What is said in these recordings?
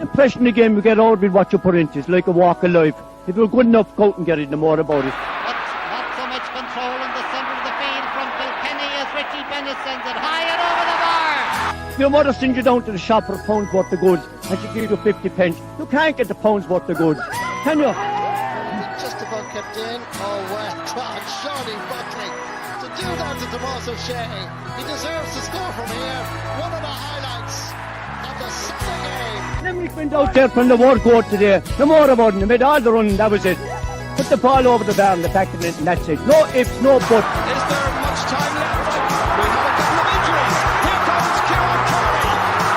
impression the game you get out with what you put into it. It's like a walk of life. If you're good enough, go out and get it, no more about it. Not so much control in the centre of the field from Kilkenny as Richie Bennett sends it high and over the bar. Your mother sends you down to the shop for a pound's worth of goods and she gives you 50 pence. You can't get the pound's worth of goods, can you? Just about kept in. Oh, well, God, Shawnee Buckley. To do that to Tomas O'Shea, he deserves to score from here. One of the highlights of the Sunday game. Limerick went out there from the word go today. No more about it. They made all the running, that was it. Put the ball over the bar and the back of it, and that's it. No ifs, no buts. Is there much time left? We have a couple of injuries. Here comes Kieran Curry.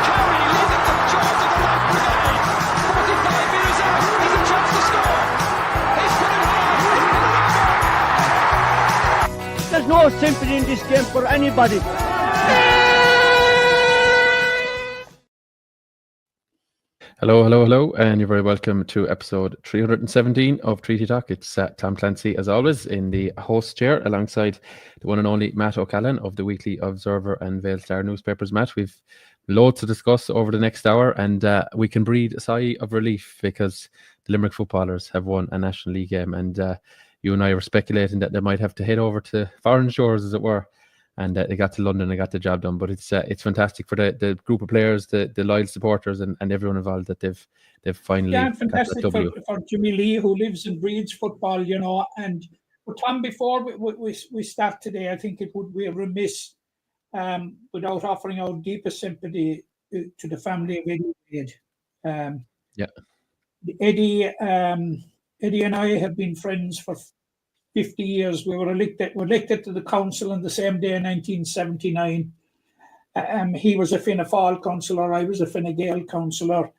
Curry leading the jaws of the right brigade. 45 metres out. He's a chance to score. He's put it high. There's no sympathy in this game for anybody. Hello, and you're very welcome to episode 317 of Treaty Talk. It's Tom Clancy, as always, in the host chair, alongside the one and only Matt O'Callaghan of the Weekly Observer and Vale Star newspapers. Matt, we've loads to discuss over the next hour, and we can breathe a sigh of relief because the Limerick footballers have won a National League game, and you and I were speculating that they might have to head over to foreign shores, as it were, and they got to London and got the job done. But it's fantastic for the group of players, the loyal supporters, and everyone involved that they've finally fantastic got that W. for Jimmy Lee, who lives and breathes football, you know. And but Tom, before we start today, I think it would be remiss without offering our deepest sympathy to the family of Eddie Wade. Eddie and I have been friends for 50 years. We were elected to the council on the same day in 1979. He was a Fianna Fáil councillor, I was a Fine Gael councillor.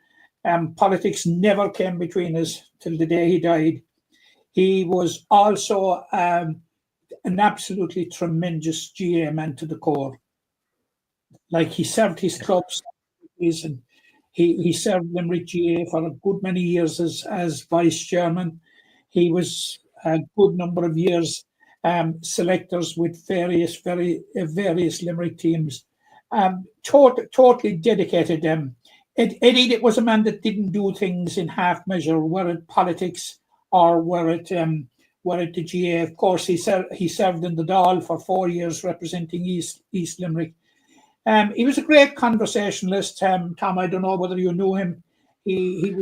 Politics never came between us till the day he died. He was also an absolutely tremendous GA man to the core. Like, he served his clubs, and he served Limerick GA for a good many years as vice chairman. He was a good number of years selectors with various Limerick teams. Totally dedicated. Eddie was a man that didn't do things in half measure, were it politics or were it the GA. Of course, he served in the Dáil for 4 years representing East Limerick. He was a great conversationalist. Tom, I don't know whether you knew him. He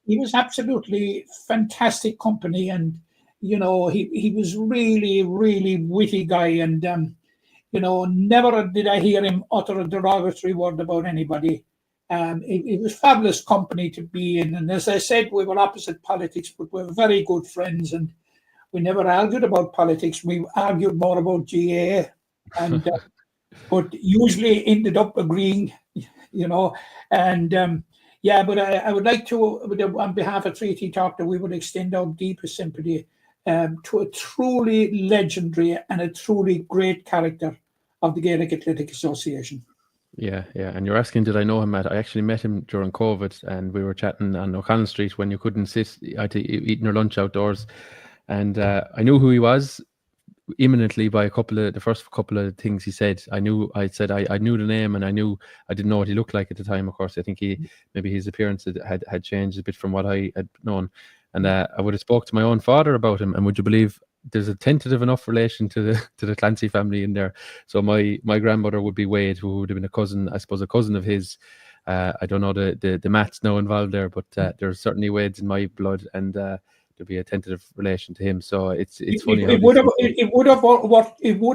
was absolutely fantastic company, and you know, he was really, really witty guy, and you know, never did I hear him utter a derogatory word about anybody. It was fabulous company to be in, and as I said, we were opposite politics, but we were very good friends, and we never argued about politics. We argued more about GA, and but usually ended up agreeing, you know, and but I would like to, on behalf of Treaty Talk, that we would extend our deepest sympathy to a truly legendary and a truly great character of the Gaelic Athletic Association. Yeah. And you're asking, did I know him, Matt? I actually met him during COVID, and we were chatting on O'Connell Street when you couldn't sit, eating your lunch outdoors. And I knew who he was imminently by the first couple of things he said. I knew the name, and I didn't know what he looked like at the time. Of course, I think maybe his appearance had changed a bit from what I had known. And I would have spoke to my own father about him, and would you believe there's a tentative enough relation to the Clancy family in there. So my grandmother would be Wade, who would have been a cousin of his. I don't know the maths now involved there, but there's certainly Wades in my blood, and there'll be a tentative relation to him. So it's funny. It would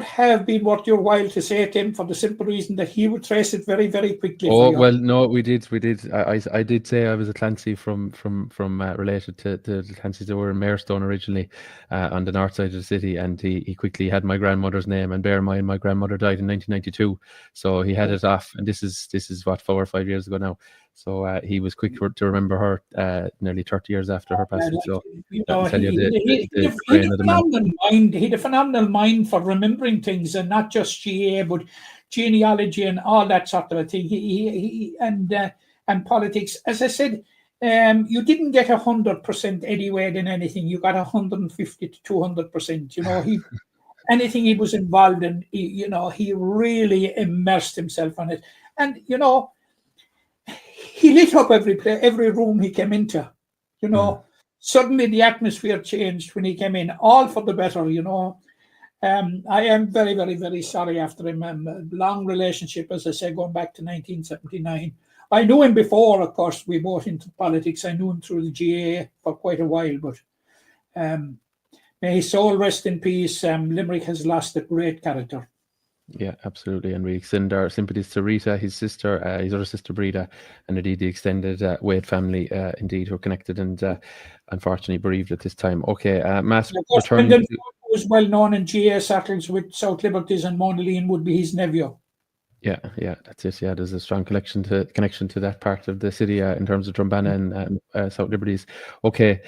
have been worth your while to say to him, for the simple reason that he would trace it very, very quickly. Oh well, no, we did. I did say I was a Clancy from related to the Clancys that were in Mayorstone originally, on the north side of the city, and he quickly had my grandmother's name. And bear in mind, my grandmother died in 1992, so he had it off. And this is what, 4 or 5 years ago now. So he was quick to remember her nearly 30 years after her passing. So you know, he had a phenomenal mind for remembering things, and not just GA, but genealogy and all that sort of a thing. He and politics. As I said, you didn't get 100% Eddie Wade in anything. You got 150 to 200%. You know, anything he was involved in, he really immersed himself on it. And you know, he lit up every room he came into. You know, suddenly the atmosphere changed when he came in, all for the better. You know, I am very, very, very sorry after him. A long relationship, as I say, going back to 1979. I knew him before, of course. We both into politics. I knew him through the GAA for quite a while, but may his soul rest in peace. Limerick has lost a great character. Yeah, absolutely. And we extend our sympathies to Rita, his sister, his other sister Breda, and indeed the extended Wade family, indeed, who are connected and unfortunately bereaved at this time. Okay, Matt, Brendan was well known in GA circles with South Liberties, and Monaleen would be his nephew. Yeah, that's it. Yeah, there's a strong connection to that part of the city in terms of Drumbanna and South Liberties. Okay,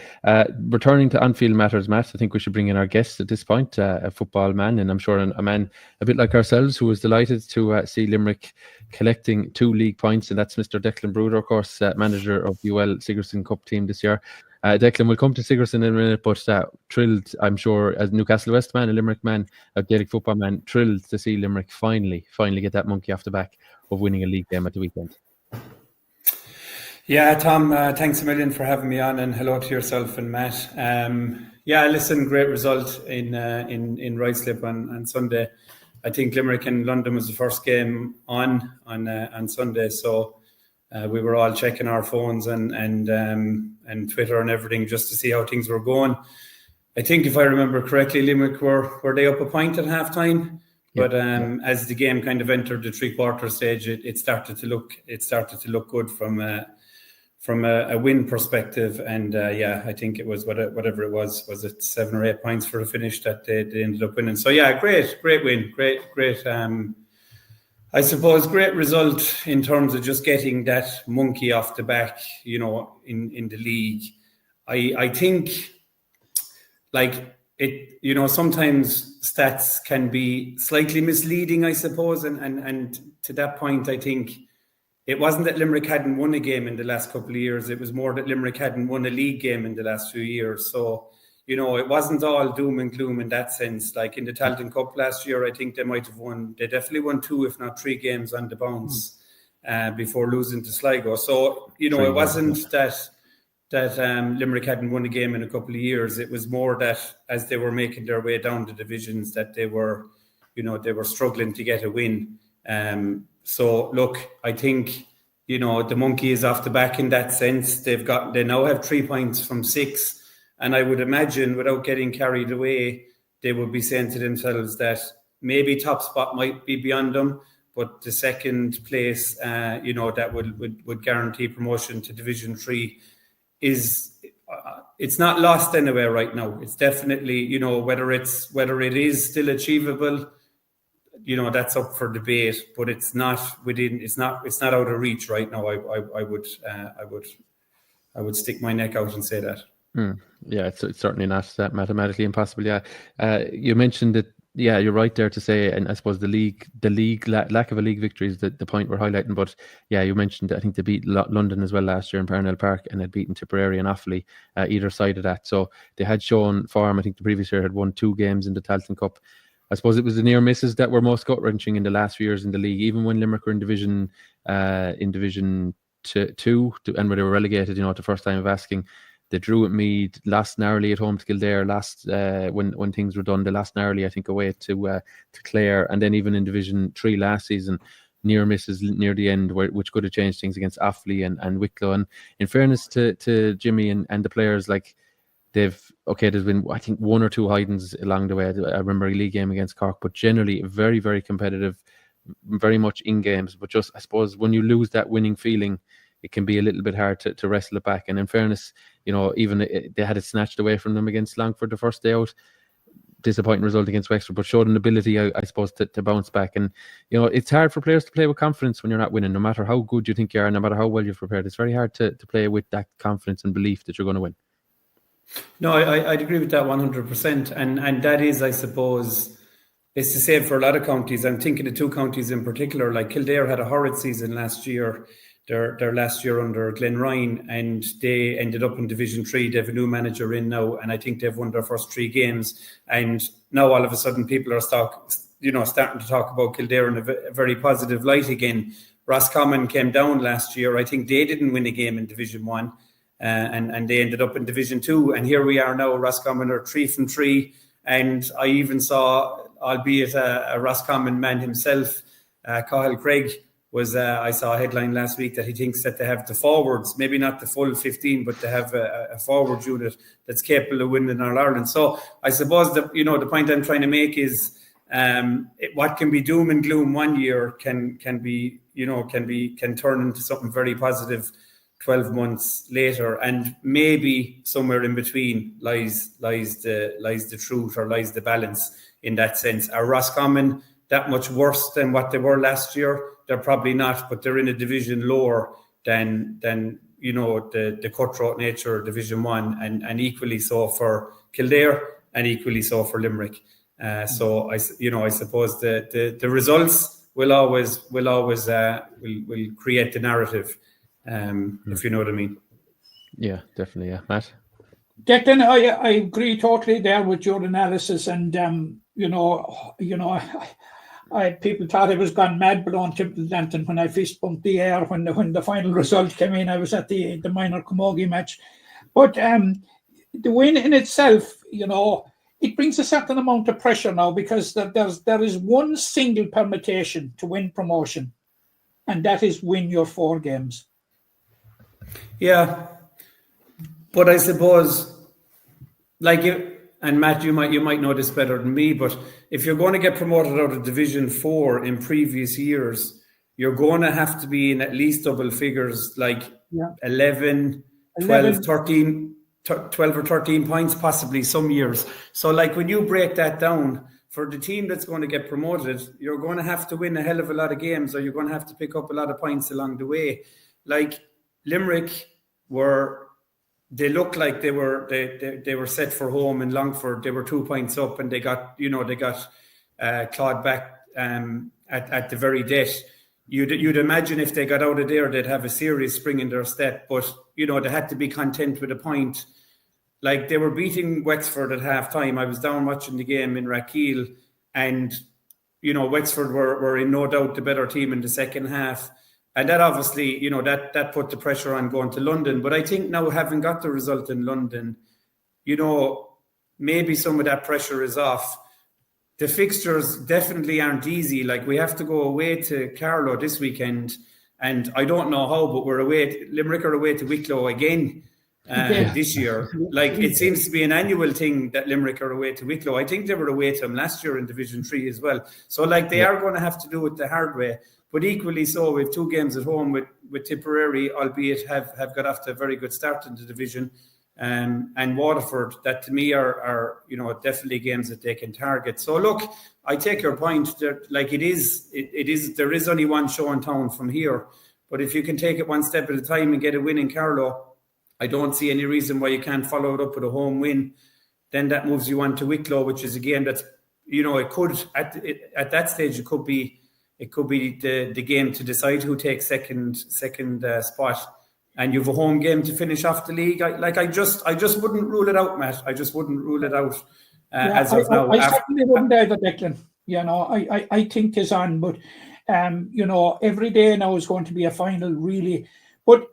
returning to on-field matters, Matt, I think we should bring in our guest at this point, a football man, and I'm sure a man a bit like ourselves who was delighted to see Limerick collecting 2 league points, and that's Mr. Declan Brouder, of course, manager of the Sigerson Cup team this year. Declan, we'll come to Sigerson in a minute, but thrilled, I'm sure, as Newcastle West man, a Limerick man, a Gaelic football man, thrilled to see Limerick finally get that monkey off the back of winning a league game at the weekend. Yeah, Tom, thanks a million for having me on, and hello to yourself and Matt. Listen, great result in Ruislip on Sunday. I think Limerick and London was the first game on Sunday, so we were all checking our phones and Twitter and everything just to see how things were going. I think if I remember correctly, Limerick were they up a point at halftime, but as the game kind of entered the 3/4 stage, it started to look good from a win perspective. And I think it was whatever it was it 7 or 8 points for the finish that they ended up winning. So yeah, great win, great. I suppose great result in terms of just getting that monkey off the back, you know, in the league. I think, like, it, you know, sometimes stats can be slightly misleading, I suppose. And to that point, I think it wasn't that Limerick hadn't won a game in the last couple of years. It was more that Limerick hadn't won a league game in the last few years. So, you know, it wasn't all doom and gloom in that sense. Like in the Tailteann Cup last year, I think they definitely won 2, if not 3 games on the bounce before losing to Sligo. So, you know, it wasn't that Limerick hadn't won a game in a couple of years. It was more that as they were making their way down the divisions, that they were struggling to get a win. So look, I think, you know, the monkey is off the back in that sense. They now have 3 points from 6. And I would imagine, without getting carried away, they would be saying to themselves that maybe top spot might be beyond them, but the second place, you know, that would guarantee promotion to Division 3 it's not lost anywhere right now. It's definitely, you know, whether it is still achievable, you know, that's up for debate, but it's not out of reach right now. I would stick my neck out and say that. Yeah, it's certainly not that mathematically impossible. Yeah, you mentioned that. Yeah, you're right there to say, and I suppose the lack of a league victory is the point we're highlighting. But yeah, you mentioned I think they beat London as well last year in Parnell Park, and had beaten Tipperary and Offaly either side of that. So they had shown form. I think the previous year had won 2 games in the Tailteann Cup. I suppose it was the near misses that were most gut wrenching in the last few years in the league. Even when Limerick were in Division 2, and when they were relegated, you know, at the first time of asking. They drew at Meath, lost narrowly at home to Kildare. When things were done, they lost narrowly, I think, away to Clare, and then even in Division 3 last season, near misses near the end, which could have changed things against Offaly and Wicklow. And in fairness to Jimmy and the players, like there's been I think 1 or 2 hidings along the way. I remember a league game against Cork, but generally very, very competitive, very much in games. But just I suppose when you lose that winning feeling, it can be a little bit hard to wrestle it back. And in fairness, you know, even they had it snatched away from them against Longford the first day out. Disappointing result against Wexford, but showed an ability, I suppose, to bounce back. And, you know, it's hard for players to play with confidence when you're not winning, no matter how good you think you are, no matter how well you've prepared. It's very hard to play with that confidence and belief that you're going to win. No, I'd agree with that 100%. And that is, I suppose, it's the same for a lot of counties. I'm thinking of 2 counties in particular, like Kildare had a horrid season last year. Their last year under Glenn Ryan, and they ended up in Division 3. They have a new manager in now, and I think they've won their first 3 games. And now all of a sudden people are starting to talk about Kildare in a very positive light again. Roscommon came down last year. I think they didn't win a game in Division 1 and they ended up in Division 2. And here we are now, Roscommon are 3 from 3. And I even saw, albeit a Roscommon man himself, Cahill Craig, I saw a headline last week that he thinks that they have the forwards, maybe not the full 15, but they have a forward unit that's capable of winning All Ireland. So I suppose the point I'm trying to make is what can be doom and gloom one year can turn into something very positive 12 months later, and maybe somewhere in between lies the truth, or lies the balance in that sense. Are Roscommon that much worse than what they were last year? They're probably not, but they're in a division lower than the cutthroat nature of Division 1, and equally so for Kildare, and equally so for Limerick. So I suppose the results will always create the narrative, if you know what I mean. Yeah, definitely. Yeah, Matt. Declan, I agree totally there with your analysis, and people thought I was gone mad below Templedanton when I fist bumped the air when the final result came in. I was at the minor Camogie match, but the win in itself, it brings a certain amount of pressure now, because there is one single permutation to win promotion, and that is win your 4 games. Yeah, but I suppose, and Matt, you might know this better than me, but if you're going to get promoted out of Division 4 in previous years, you're going to have to be in at least double figures, 11, 12, 13, 12 or 13 points, possibly some years. So when you break that down, for the team that's going to get promoted, you're going to have to win a hell of a lot of games, or you're going to have to pick up a lot of points along the way. Limerick they looked like they were set for home in Longford. They were 2 points up, and they got clawed back at the very death. You'd imagine if they got out of there, they'd have a serious spring in their step. But they had to be content with a point. They were beating Wexford at half time. I was down watching the game in Rathkeale, and Wexford were in no doubt the better team in the second half. And that obviously, that put the pressure on going to London. But I think now, having got the result in London, maybe some of that pressure is off. The fixtures definitely aren't easy. We have to go away to Carlow this weekend, and I don't know how, but Limerick are away to Wicklow again this year. It seems to be an annual thing that Limerick are away to Wicklow. I think they were away to them last year in Division 3 as well. So they are going to have to do it the hard way. But equally so, we have 2 games at home with Tipperary, albeit have got off to a very good start in the division, and Waterford, that to me are definitely games that they can target. So look, I take your point. There is only one show in town from here, but if you can take it one step at a time and get a win in Carlow, I don't see any reason why you can't follow it up with a home win. Then that moves you on to Wicklow, which is a game that's it could at that stage it could be the game to decide who takes second spot, and you have a home game to finish off the league. I just wouldn't rule it out, Matt. I just wouldn't rule it out as of now. I certainly wouldn't either, Declan. I think is on, but every day now is going to be a final, really. But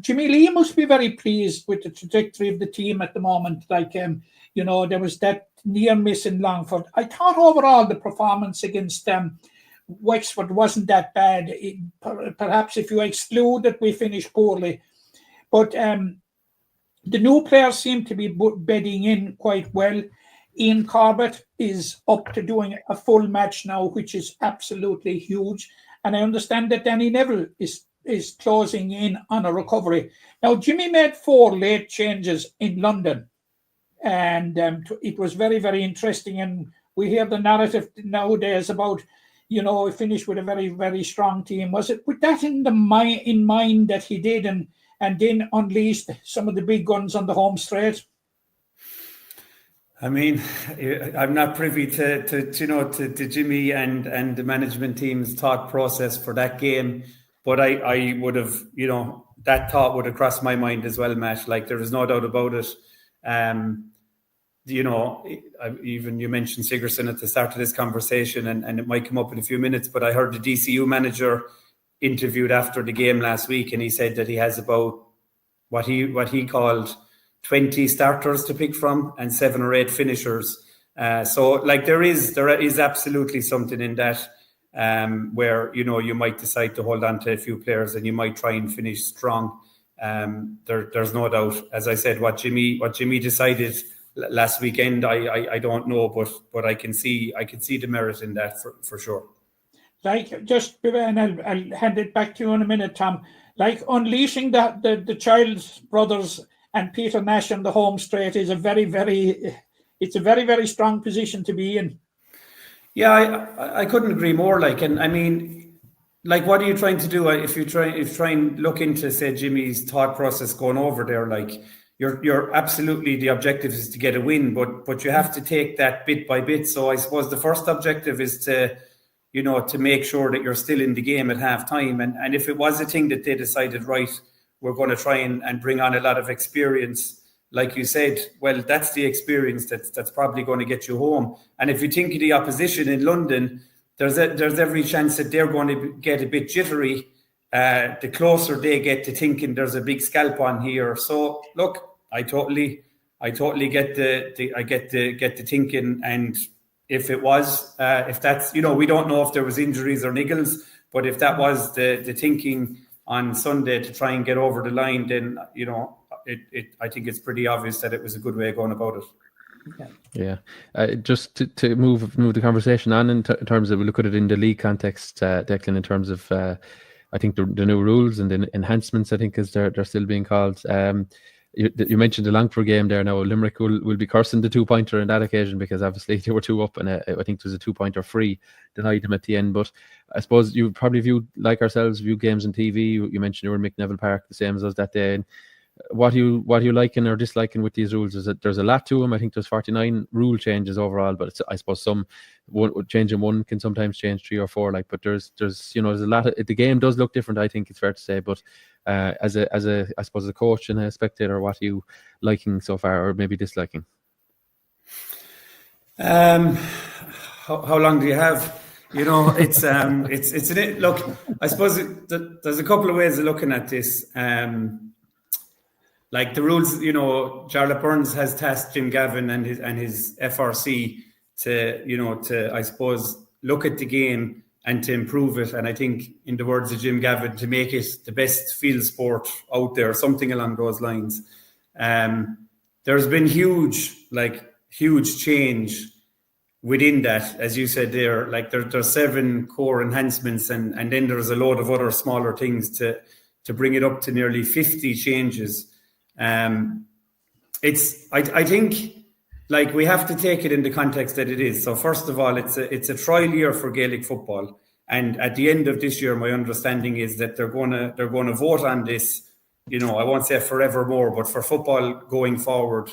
Jimmy Lee must be very pleased with the trajectory of the team at the moment. There was that near miss in Longford. I thought overall the performance against Wexford wasn't that bad. Perhaps if you exclude that we finished poorly. But the new players seem to be bedding in quite well. Ian Corbett is up to doing a full match now, which is absolutely huge. And I understand that Danny Neville is closing in on a recovery. Now, Jimmy made 4 late changes in London. And it was very, very interesting. And we hear the narrative nowadays about, we finished with a very, very strong team. Was it with that in mind that he did and then unleashed some of the big guns on the home straight? I mean, I'm not privy to Jimmy and the management team's thought process for that game, but I would have, that thought would have crossed my mind as well, Matt. There is no doubt about it. Even you mentioned Sigerson at the start of this conversation, and it might come up in a few minutes, but I heard the DCU manager interviewed after the game last week, and he said that he has about what he called 20 starters to pick from and 7 or 8 finishers. So like there is absolutely something in that, where you might decide to hold on to a few players and you might try and finish strong. There's no doubt. As I said, what Jimmy decided last weekend, I don't know, but I can see the merit in that for sure. Like, just, and I'll hand it back to you in a minute, Tom. Like, unleashing the Childs brothers and Peter Nash on the home straight is a very, very strong position to be in. Yeah, I couldn't agree more. Like, and I mean, like, what are you trying to do if you try and look into, say, Jimmy's thought process going over there? Like, you're absolutely, the objective is to get a win, but you have to take that bit by bit. So I suppose the first objective is to make sure that you're still in the game at half time. And if it was a thing that they decided, right, we're going to try and bring on a lot of experience, like you said, well, that's the experience that's probably going to get you home. And if you think of the opposition in London, there's every chance that they're going to get a bit jittery the closer they get to thinking there's a big scalp on here. So look, I totally get the thinking. And if it was, if that's, we don't know if there was injuries or niggles, but if that was the thinking on Sunday to try and get over the line, then, I think it's pretty obvious that it was a good way of going about it. Yeah. Just to move the conversation on in terms of, we look at it in the league context, Declan, in terms of, I think the new rules and the enhancements, I think, as they're still being called. You mentioned the Longford game there. Now Limerick will be cursing the 2-pointer on that occasion, because obviously they were 2 up, and I think there was a 2-pointer free denied them at the end. But I suppose you probably view, like ourselves, view games on TV. You mentioned you were in McNeville Park, the same as us that day. And what are you liking or disliking with these rules? There's a lot to them. I think there's 49 rule changes overall, but I suppose changing one can sometimes change 3 or 4. Like, but there's a lot of, the game does look different, I think it's fair to say. But as a I suppose a coach and a spectator, what are you liking so far, or maybe disliking? How long do you have? It's look, I suppose there's a couple of ways of looking at this. Like the rules, Jarlath Burns has tasked Jim Gavin and his FRC to I suppose look at the game and to improve it. And I think, in the words of Jim Gavin, to make it the best field sport out there, something along those lines. There's been huge change within that, as you said there. Like there's 7 core enhancements, and then there's a load of other smaller things to bring it up to nearly 50 changes. I think, like, we have to take it in the context that it is. So first of all, it's a trial year for Gaelic football, and at the end of this year, my understanding is that they're going to vote on this. I won't say forevermore, but for football going forward,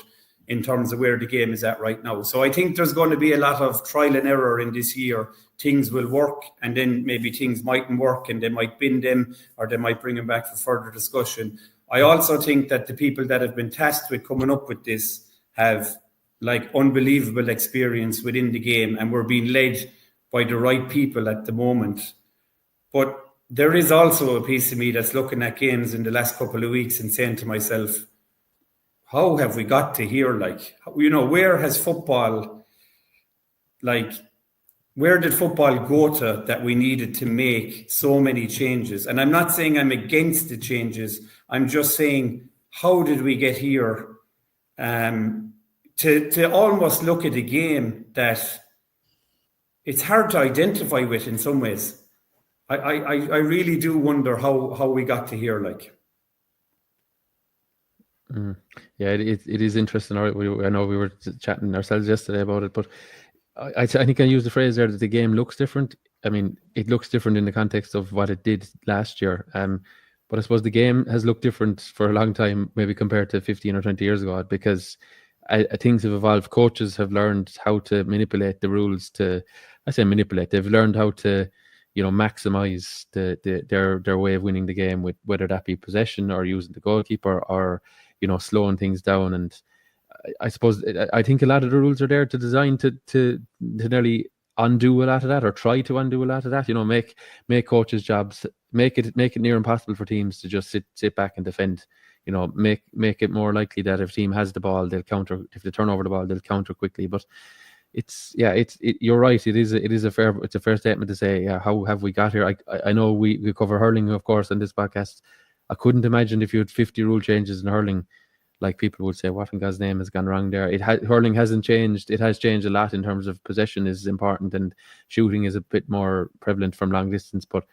in terms of where the game is at right now. So I think there's going to be a lot of trial and error in this year. Things will work, and then maybe things mightn't work, and they might bin them, or they might bring them back for further discussion. I also think that the people that have been tasked with coming up with this have unbelievable experience within the game, and we're being led by the right people at the moment. But there is also a piece of me that's looking at games in the last couple of weeks and saying to myself, how have we got to here? Where has football, where did football go to that we needed to make so many changes? And I'm not saying I'm against the changes. I'm just saying, how did we get here to almost look at a game that it's hard to identify with in some ways? I really do wonder how we got to here. Yeah, it is interesting. I know we were chatting ourselves yesterday about it, but I think I used the phrase there that the game looks different. I mean, it looks different in the context of what it did last year. But I suppose the game has looked different for a long time, maybe compared to 15 or 20 years ago, because things have evolved. Coaches have learned how to manipulate the rules They've learned how to, maximize their way of winning the game, with whether that be possession or using the goalkeeper or, slowing things down. And I suppose I think a lot of the rules are there to design to nearly undo a lot of that, or try to undo a lot of that. You know, make coaches' jobs, make it near impossible for teams to just sit back and defend. You know, make it more likely that if a team has the ball, they'll counter. If they turn over the ball, they'll counter quickly. But you're right. It is a fair statement to say, yeah, how have we got here? I know we cover hurling, of course, on this podcast. I couldn't imagine if you had 50 rule changes in hurling, like people would say, what in God's name has gone wrong there? Hurling hasn't changed. It has changed a lot in terms of possession is important, and shooting is a bit more prevalent from long distance. But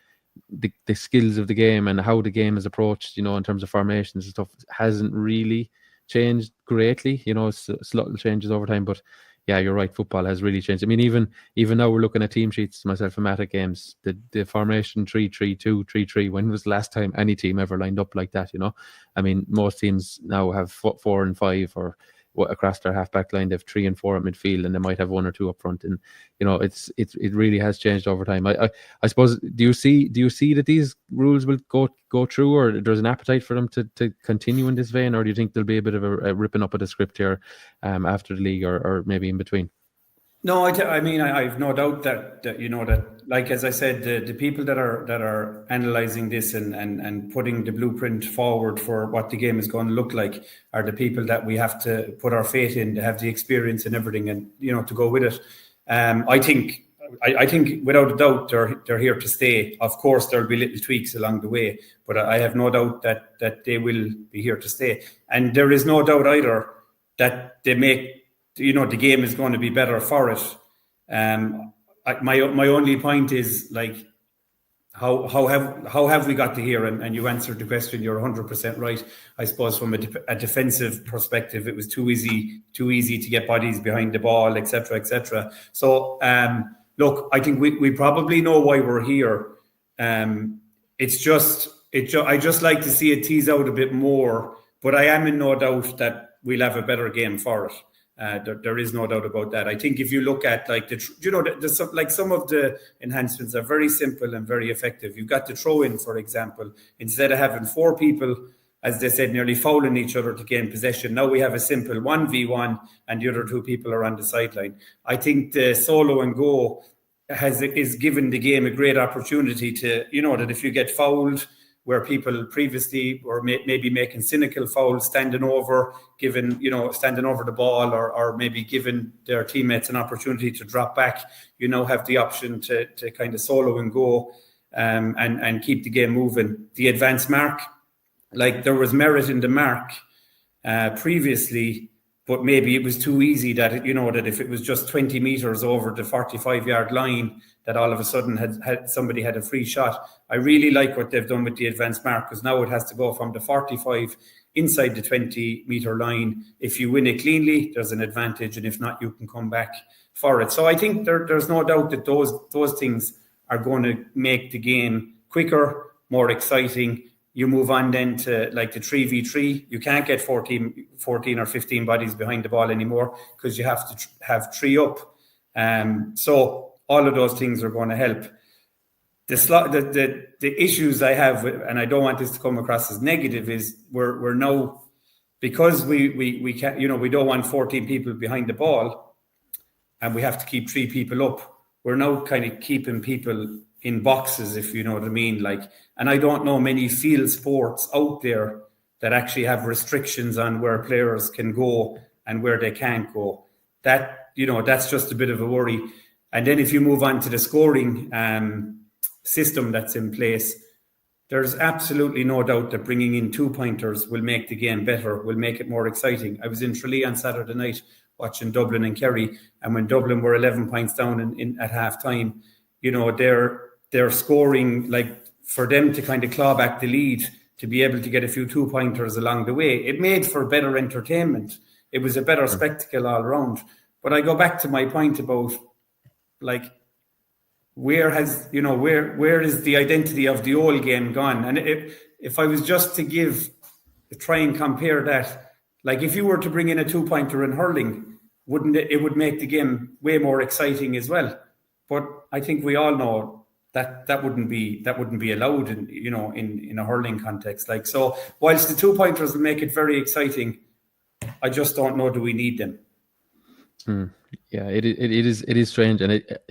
the skills of the game and how the game is approached, you know, in terms of formations and stuff, hasn't really changed greatly. You know, it's little changes over time, but yeah, you're right. Football has really changed. I mean, even now we're looking at team sheets, myself and Matt at games, the formation 3-3-2, 3-3. When was the last time any team ever lined up like that? You know, I mean, most teams now have 4 and 5 or across their half-back line. They have 3 and 4 at midfield, and they might have 1 or 2 up front. And you know, it really has changed over time. I suppose, do you see that these rules will go through, or there's an appetite for them to continue in this vein, or do you think there'll be a bit of a ripping up of the script here after the league, or maybe in between? No, I mean, I've no doubt that you know that, like as I said, the people that are analysing this and putting the blueprint forward for what the game is going to look like are the people that we have to put our faith in, to have the experience and everything, and you know, to go with it. I think without a doubt they're here to stay. Of course, there'll be little tweaks along the way, but I have no doubt that they will be here to stay. And there is no doubt either that they make, you know, the game is going to be better for it. My only point is, like, how have we got to here? And you answered the question. You're 100% right. I suppose from a defensive perspective, it was too easy to get bodies behind the ball, etc., etc. So look, I think we probably know why we're here. I just like to see it tease out a bit more. But I am in no doubt that we'll have a better game for it. There is no doubt about that. I think if you look at, like, some of the enhancements are very simple and very effective. You've got the throw in, for example. Instead of having 4 people, as they said, nearly fouling each other to gain possession, now we have a simple 1v1 and the other 2 people are on the sideline. I think the solo and go is given the game a great opportunity to, you know, that if you get fouled, where people previously were maybe making cynical fouls, standing over the ball, or maybe giving their teammates an opportunity to drop back, you now have the option to kind of solo and go and keep the game moving. The advanced mark, like, there was merit in the mark previously, but maybe it was too easy that if it was just 20 meters over the 45-yard line, that all of a sudden somebody had a free shot. I really like what they've done with the advanced mark, because now it has to go from the 45 inside the 20-meter line. If you win it cleanly, there's an advantage, and if not, you can come back for it. So I think there's no doubt that those things are going to make the game quicker, more exciting. You move on then to, like, the 3v3. You can't get 14 or 15 bodies behind the ball anymore, because you have to have 3 up. So all of those things are going to help. The issues I have, and I don't want this to come across as negative, is we're now, because we can't, we don't want 14 people behind the ball, and we have to keep 3 people up. We're now kind of keeping people in boxes, if you know what I mean. Like, and I don't know many field sports out there that actually have restrictions on where players can go and where they can't go. That's just a bit of a worry. And then if you move on to the scoring system that's in place, there's absolutely no doubt that bringing in 2-pointers will make the game better, will make it more exciting. I was in Tralee on Saturday night watching Dublin and Kerry, and when Dublin were 11 points down at half time, they're scoring, like, for them to kind of claw back the lead, to be able to get a few 2-pointers along the way. It made for better entertainment. It was a better spectacle all around. But I go back to my point about, like, where is the identity of the old game gone? And if I was just to try and compare that, like, if you were to bring in a 2-pointer in hurling, it would make the game way more exciting as well. But I think we all know that wouldn't be allowed in a hurling context. Like, so whilst the 2-pointers will make it very exciting, I just don't know, do we need them? Yeah, it is strange, and it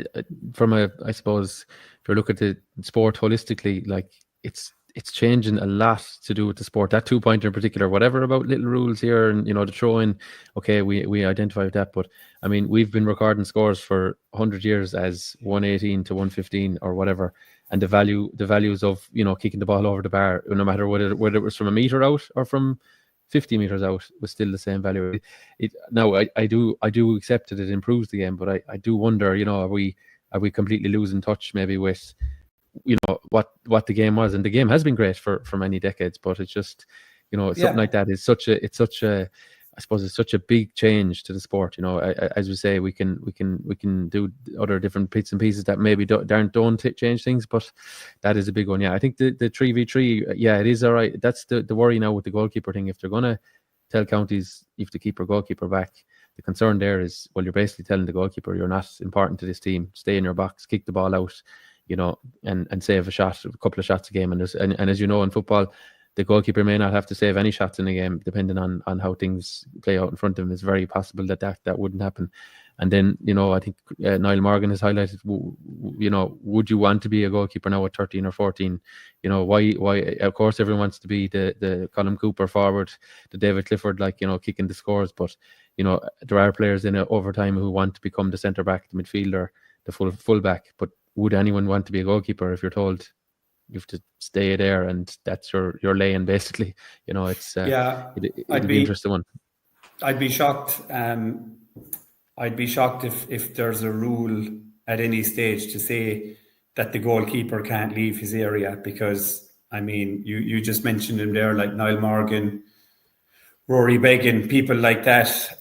from I suppose if you look at the sport holistically, like it's changing a lot to do with the sport. That 2-pointer in particular, whatever about little rules here, and the throw in. Okay, we identify with that, but I mean we've been recording scores for 100 years as 118 to 115 or whatever, and the values of kicking the ball over the bar, no matter whether it was from a meter out or from 50 meters out, was still the same value. Now I do accept that it improves the game, but I do wonder, are we completely losing touch maybe with what the game was? And the game has been great for many decades, but it's just something like that is such a I suppose it's such a big change to the sport. As we say, we can do other different bits and pieces that maybe don't change things, but that is a big one. Yeah, I think the 3v3, it is all right. That's the worry now with the goalkeeper thing. If they're gonna tell counties if to keep your goalkeeper back, the concern there is, well, you're basically telling the goalkeeper you're not important to this team. Stay in your box, kick the ball out, and save a couple of shots a game. And as you know, in football, the goalkeeper may not have to save any shots in a game, depending on how things play out in front of him. It's very possible that wouldn't happen. And then, I think Niall Morgan has highlighted, would you want to be a goalkeeper now at 13 or 14? Why? Of course, everyone wants to be the Colin Cooper forward, the David Clifford, kicking the scores. But, there are players in overtime who want to become the centre-back, the midfielder, the full-back. But would anyone want to be a goalkeeper if you're told you have to stay there and that's your lane, basically? It's it'd be an interesting one. I'd be shocked. I'd be shocked if there's a rule at any stage to say that the goalkeeper can't leave his area, because I mean you just mentioned him there, like Niall Morgan, Rory Began, people like that.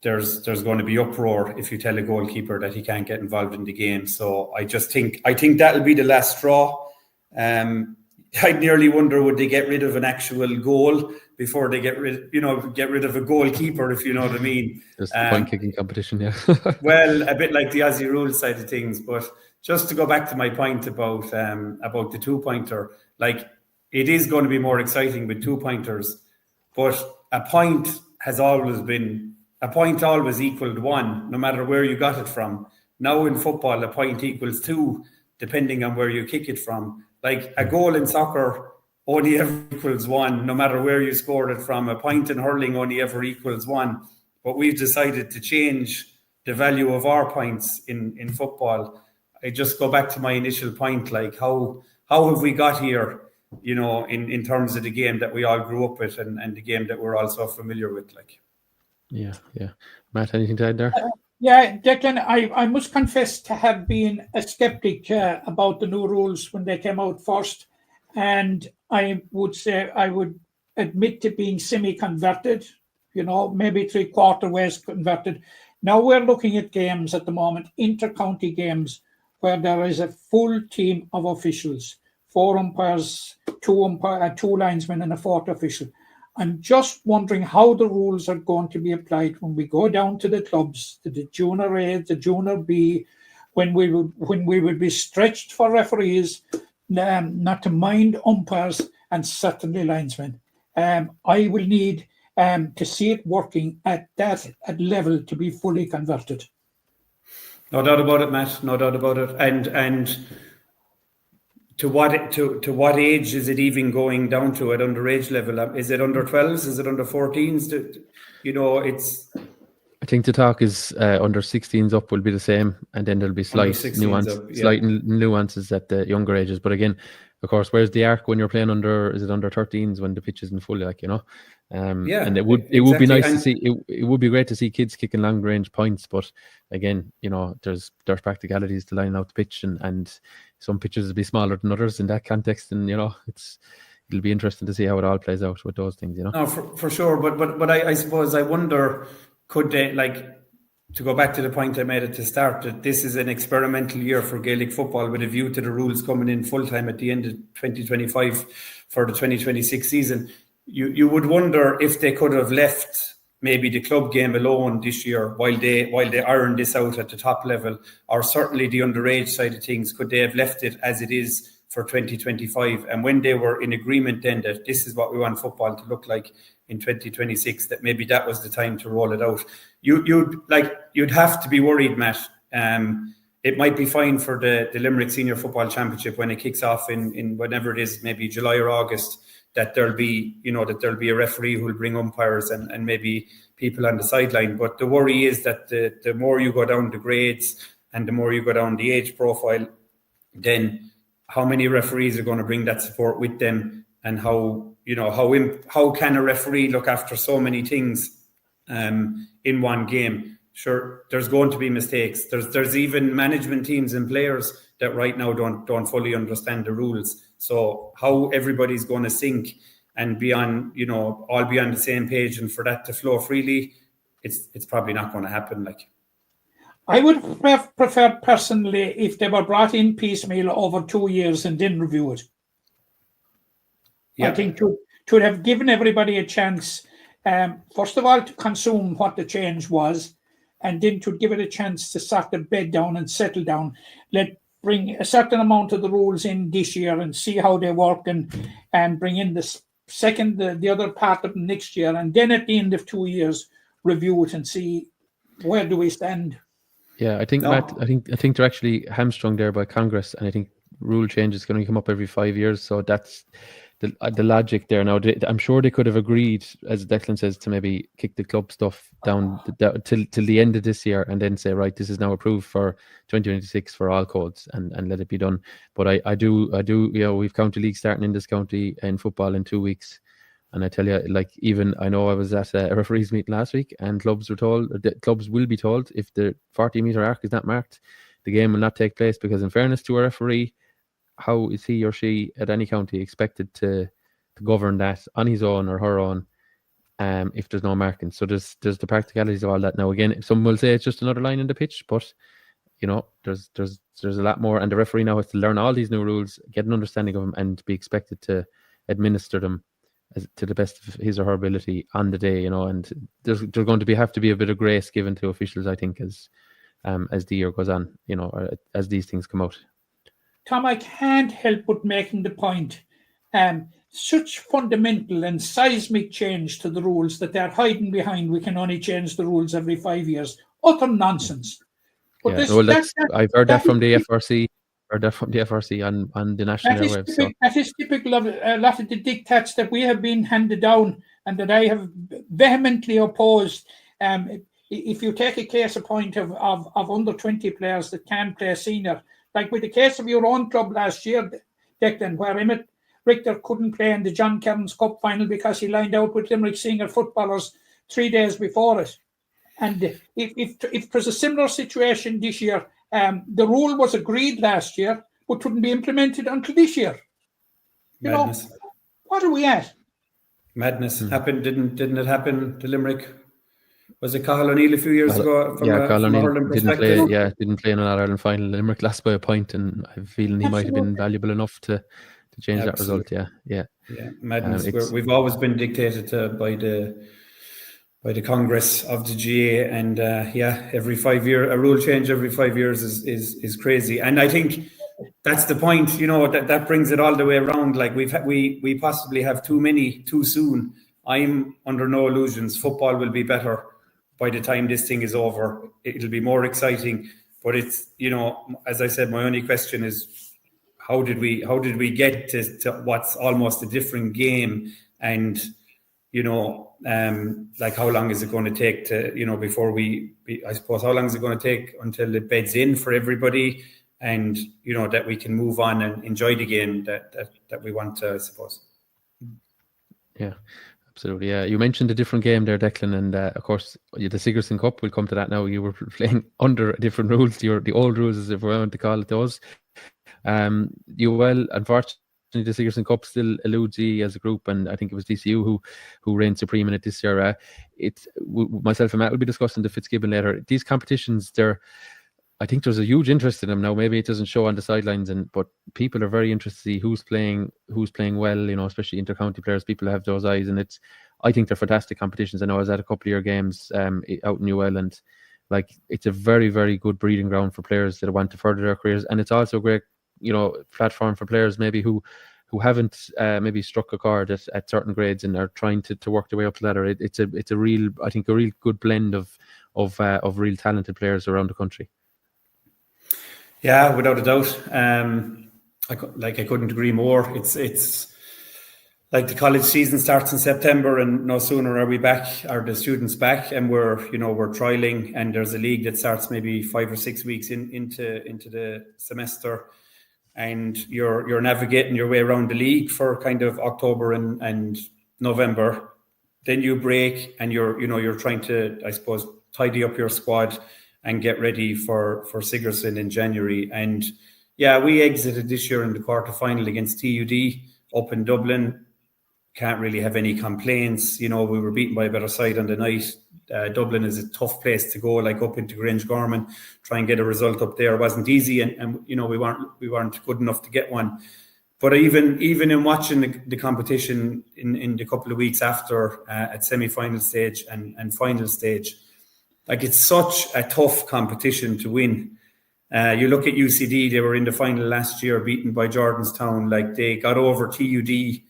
There's going to be uproar if you tell a goalkeeper that he can't get involved in the game. So I think that'll be the last straw. I nearly wonder, would they get rid of an actual goal before they get rid of a goalkeeper, if you know what I mean? Just the point kicking competition, yeah. Well, a bit like the Aussie rules side of things. But just to go back to my point about the 2-pointer, like, it is going to be more exciting with 2-pointers, but a point always equaled 1, no matter where you got it from. Now in football, a point equals 2, depending on where you kick it from. Like, a goal in soccer only ever equals 1, no matter where you scored it from. A point in hurling only ever equals 1. But we've decided to change the value of our points in football. I just go back to my initial point, like, how have we got here, in terms of the game that we all grew up with and the game that we're all so familiar with, like. Yeah. Matt, anything to add there? Yeah, Declan, I must confess to have been a skeptic about the new rules when they came out first. And I would say I would admit to being semi-converted, maybe 3/4 ways converted. Now we're looking at games at the moment, inter-county games, where there is a full team of officials, 4 umpires, 2 linesmen and a 4th official. I'm just wondering how the rules are going to be applied when we go down to the clubs, to the Junior A, the Junior B, when we would be stretched for referees not to mind umpires and certainly linesmen. I will need to see it working at that level to be fully converted. No doubt about it, Matt. No doubt about it. And to what age is it even going down to at underage level? Is it under 12s? Is it under 14s? I think the talk is under 16s up will be the same, and then there'll be slight nuances at the younger ages. But again, of course, where's the arc when you're playing is it under 13s when the pitch isn't full, and it would be nice to see. It would be great to see kids kicking long range points, but again, there's practicalities to line out the pitch, and some pitches will be smaller than others in that context, and it'll be interesting to see how it all plays out with those things. No, for sure. But I suppose I wonder, could they, to go back to the point I made at the start, that this is an experimental year for Gaelic football with a view to the rules coming in full time at the end of 2025 for the 2026 season. You would wonder if they could have left maybe the club game alone this year while they iron this out at the top level, or certainly the underage side of things. Could they have left it as it is for 2025. And when they were in agreement then that this is what we want football to look like in 2026, that maybe that was the time to roll it out. You'd have to be worried, Matt. It might be fine for the Limerick Senior Football Championship when it kicks off in whenever it is, maybe July or August, that there'll be a referee who will bring umpires and maybe people on the sideline. But the worry is that the more you go down the grades and the more you go down the age profile, then how many referees are going to bring that support with them, and how can a referee look after so many things in one game? Sure, there's going to be mistakes. There's even management teams and players that right now don't fully understand the rules. So how everybody's going to sync and be on, all be on the same page, and for that to flow freely, it's probably not going to happen. I would prefer personally if they were brought in piecemeal over 2 years and didn't review it. Yeah. I think to have given everybody a chance, first of all, to consume what the change was, and then to give it a chance to sort the bed down and settle down. Bring a certain amount of the rules in this year and see how they work, and bring in the other part of next year, and then at the end of 2 years review it and see where do we stand. Yeah, I think Matt, I think they're actually hamstrung there by Congress, and I think rule changes can only come up every 5 years. So that's the logic there. Now, I'm sure they could have agreed, as Declan says, to maybe kick the club stuff down till the end of this year, and then say, right, this is now approved for 2026 for all codes, and let it be done. But I do, we've county league starting in this county in football in 2 weeks. And I tell you, even I know I was at a referees meeting last week, and clubs will be told if the 40-meter arc is not marked, the game will not take place, because in fairness to a referee, how is he or she at any county expected to govern that on his own or her own if there's no marking? So there's the practicalities of all that. Now, again, some will say it's just another line in the pitch, but there's a lot more, and the referee now has to learn all these new rules, get an understanding of them, and be expected to administer them to the best of his or her ability on the day. And there's going to have to be a bit of grace given to officials, I think, as the year goes on, or as these things come out. Tom, I can't help but making the point, such fundamental and seismic change to the rules that they're hiding behind. We can only change the rules every 5 years. Utter nonsense. But I've heard that from the FRC, on the national airwaves. That is typical of a lot of the diktats that we have been handed down, and that I have vehemently opposed. If you take a case in point of under 20 players that can play senior, like with the case of your own club last year, Declan, where Emmett Richter couldn't play in the John Kearns Cup final because he lined out with Limerick senior footballers 3 days before it. And if there's a similar situation this year, the rule was agreed last year, but wouldn't be implemented until this year. Madness. What are we at? Madness. Happened, didn't it happen to Limerick? Was it Cathal O'Neill a few years ago? Cathal O'Neill didn't play in an All-Ireland final. Limerick lost by a point, and I have a feeling he might have been valuable enough to change that result. Yeah. Madness. We've always been dictated to by the Congress of the GA, and every 5 year a rule change every 5 years is crazy. And I think that's the point. That brings it all the way around. Like we possibly have too many too soon. I'm under no illusions. Football will be better by the time this thing is over. It'll be more exciting. But it's, as I said, my only question is, how did we get to what's almost a different game? And how long is it going to take to, before I suppose, how long is it going to take until it beds in for everybody, and that we can move on and enjoy the game that we want to, I suppose. Yeah. Absolutely, yeah. You mentioned a different game there, Declan, and of course the Sigerson Cup. We'll come to that now. You were playing under different rules, the old rules, as if we want to call it those. Unfortunately, the Sigerson Cup still eludes you as a group, and I think it was DCU who reigned supreme in it this year. Myself and Matt will be discussing the Fitzgibbon later. These competitions, I think there's a huge interest in them now. Maybe it doesn't show on the sidelines, but people are very interested to see who's playing well, especially inter-county players. People have those eyes, and I think they're fantastic competitions. I know I was at a couple of your games out in New Ireland. It's a very, very good breeding ground for players that want to further their careers, and it's also a great platform for players maybe who haven't maybe struck a chord at certain grades and are trying to work their way up the ladder. It's a real good blend of real talented players around the country. Yeah, without a doubt. I couldn't agree more. It's like the college season starts in September, and no sooner are the students back, and we're trialing, and there's a league that starts maybe 5 or 6 weeks into the semester, and you're navigating your way around the league for kind of October and November. Then you break, and you're trying to, I suppose, tidy up your squad and get ready for Sigerson in January. And yeah, we exited this year in the quarter-final against TUD up in Dublin. Can't really have any complaints. We were beaten by a better side on the night. Dublin is a tough place to go, like up into Grangegorman. Try and get a result up there wasn't easy, and we weren't good enough to get one. But even in watching the competition in the couple of weeks after at semi-final stage and final stage, like, it's such a tough competition to win. You look at UCD; they were in the final last year, beaten by Jordanstown. Like, they got over TUD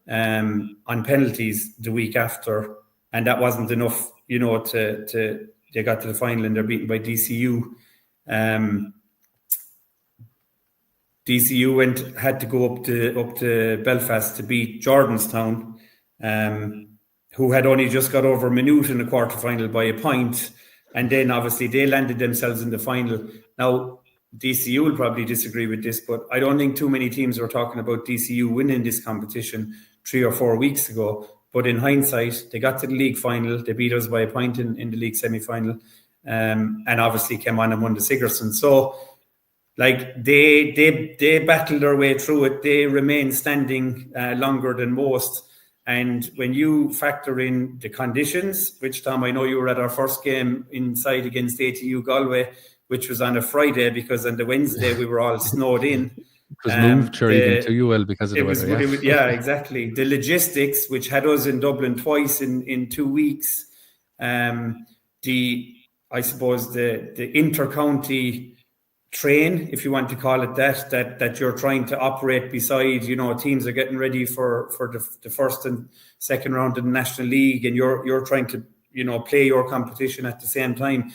on penalties the week after, and that wasn't enough, they got to the final and they're beaten by DCU. DCU had to go up to Belfast to beat Jordanstown, who had only just got over Maynooth in the quarter-final by a point, and then obviously they landed themselves in the final. Now, DCU will probably disagree with this, but I don't think too many teams were talking about DCU winning this competition 3 or 4 weeks ago. But in hindsight, they got to the league final. They beat us by a point in the league semi-final, and obviously came on and won the Sigerson. So, like, they battled their way through it. They remain standing longer than most. And when you factor in the conditions, which, Tom, I know you were at our first game inside against ATU Galway, which was on a Friday, because on the Wednesday we were all snowed in. It was moved even to UL because of the weather. Yeah, exactly. The logistics, which had us in Dublin twice in 2 weeks. I suppose the inter-county train, if you want to call it that you're trying to operate beside, teams are getting ready for the first and second round of the National League, and you're trying to, play your competition at the same time.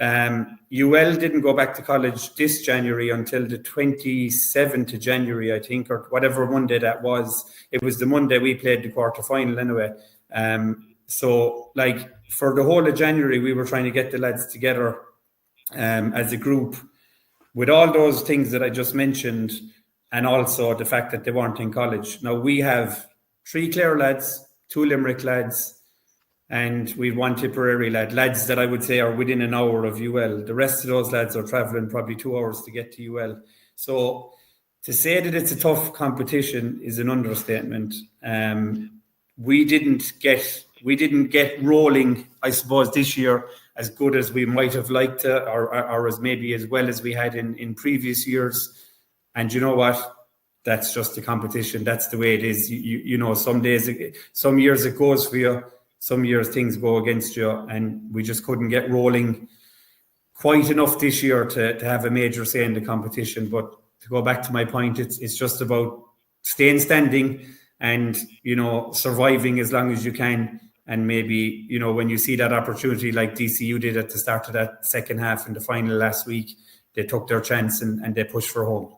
UL didn't go back to college this January until the 27th of January, I think, or whatever Monday that was. It was the Monday we played the quarter-final anyway. So, like, for the whole of January, we were trying to get the lads together as a group, with all those things that I just mentioned, and also the fact that they weren't in college. Now, we have 3 Clare lads, 2 Limerick lads, and we have 1 Tipperary lads that I would say are within an hour of UL. The rest of those lads are travelling probably 2 hours to get to UL. So to say that it's a tough competition is an understatement. We didn't get rolling, I suppose, this year as good as we might have liked to, or as maybe as well as we had in previous years. And you know what? That's just the competition. That's the way it is. Some years it goes for you, some years things go against you, and we just couldn't get rolling quite enough this year to have a major say in the competition. But to go back to my point, it's just about staying standing and, surviving as long as you can. And maybe, when you see that opportunity like DCU did at the start of that second half in the final last week, they took their chance and they pushed for home.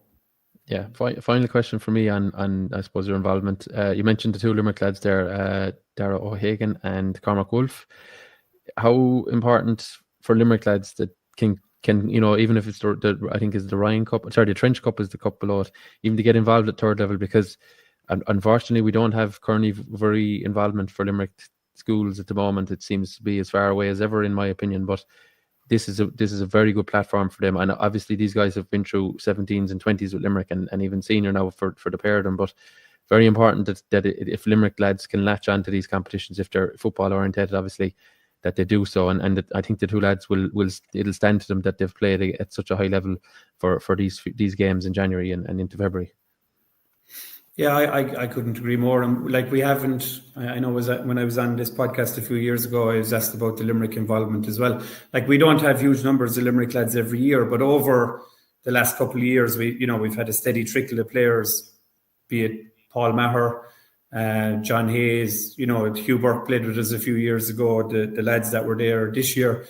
Yeah. Final question for me on I suppose, your involvement. You mentioned the 2 Limerick lads there, Dara O'Hagan and Cormac Wolfe. How important for Limerick lads that can even if it's I think is the Ryan Cup, the Trench Cup is the cup below it, even to get involved at third level, because unfortunately we don't have currently very involvement for Limerick schools at the moment. It seems to be as far away as ever, in my opinion, but this is a very good platform for them. And obviously these guys have been through 17s and 20s with Limerick and even senior now for the pair of them, but very important that if Limerick lads can latch on to these competitions, if they're football oriented, obviously, that they do so. And I think the 2 lads it'll stand to them that they've played at such a high level for these games in January and into February. Yeah, I couldn't agree more. And like, we haven't, I know when I was on this podcast a few years ago, I was asked about the Limerick involvement as well. Like, we don't have huge numbers of Limerick lads every year, but over the last couple of years, we've had a steady trickle of players, be it Paul Maher, John Hayes, Hugh Burke played with us a few years ago, the lads that were there this year.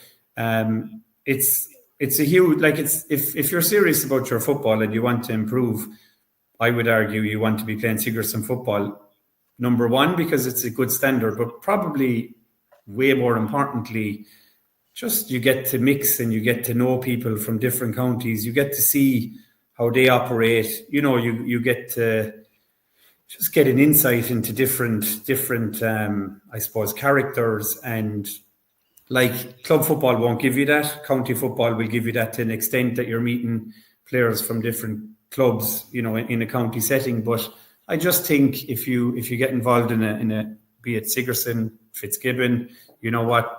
It's a huge, if you're serious about your football and you want to improve, I would argue you want to be playing Sigerson football, number one, because it's a good standard, but probably way more importantly, just you get to mix and you get to know people from different counties. You get to see how they operate. You get to just get an insight into different I suppose, characters. And like club football won't give you that. County football will give you that to an extent that you're meeting players from different clubs, in a county setting. But I just think if you get involved in a be it Sigerson, Fitzgibbon,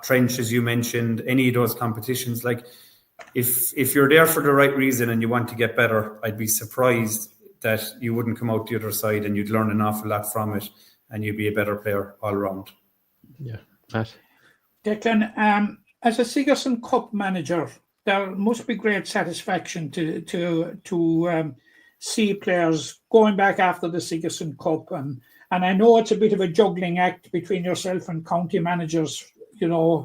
Trench, as you mentioned, any of those competitions, like if you're there for the right reason and you want to get better, I'd be surprised that you wouldn't come out the other side and you'd learn an awful lot from it and you'd be a better player all around. Yeah, Matt. Declan, as a Sigerson Cup manager, there must be great satisfaction to see players going back after the Sigerson Cup, and I know it's a bit of a juggling act between yourself and county managers,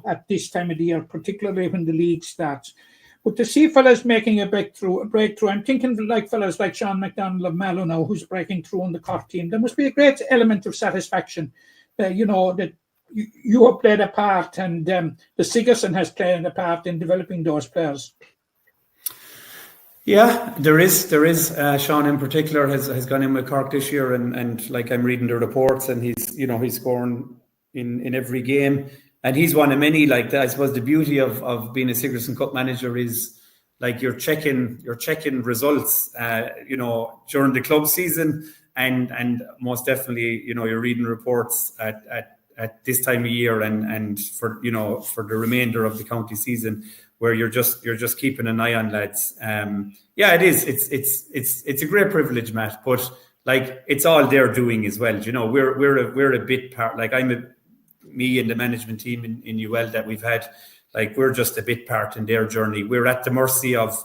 at this time of the year, particularly when the league starts. But to see fellas making a breakthrough, I'm thinking like fellas like Sean McDonald of Mallow now, who's breaking through on the Cork team. There must be a great element of satisfaction, that you have played a part, and the Sigerson has played a part in developing those players. Yeah, there is. Sean in particular has gone in with Cork this year, and like I'm reading the reports, and he's scoring in every game, and he's one of many. Like that, I suppose the beauty of being a Sigerson Cup manager is like you're checking results, during the club season, and most definitely, you're reading reports at this time of year, and for the remainder of the county season, where you're just keeping an eye on lads. It is. It's a great privilege, Matt. But like it's all they're doing as well. We're a bit part. Like me and the management team in UL that we've had. Like we're just a bit part in their journey. We're at the mercy of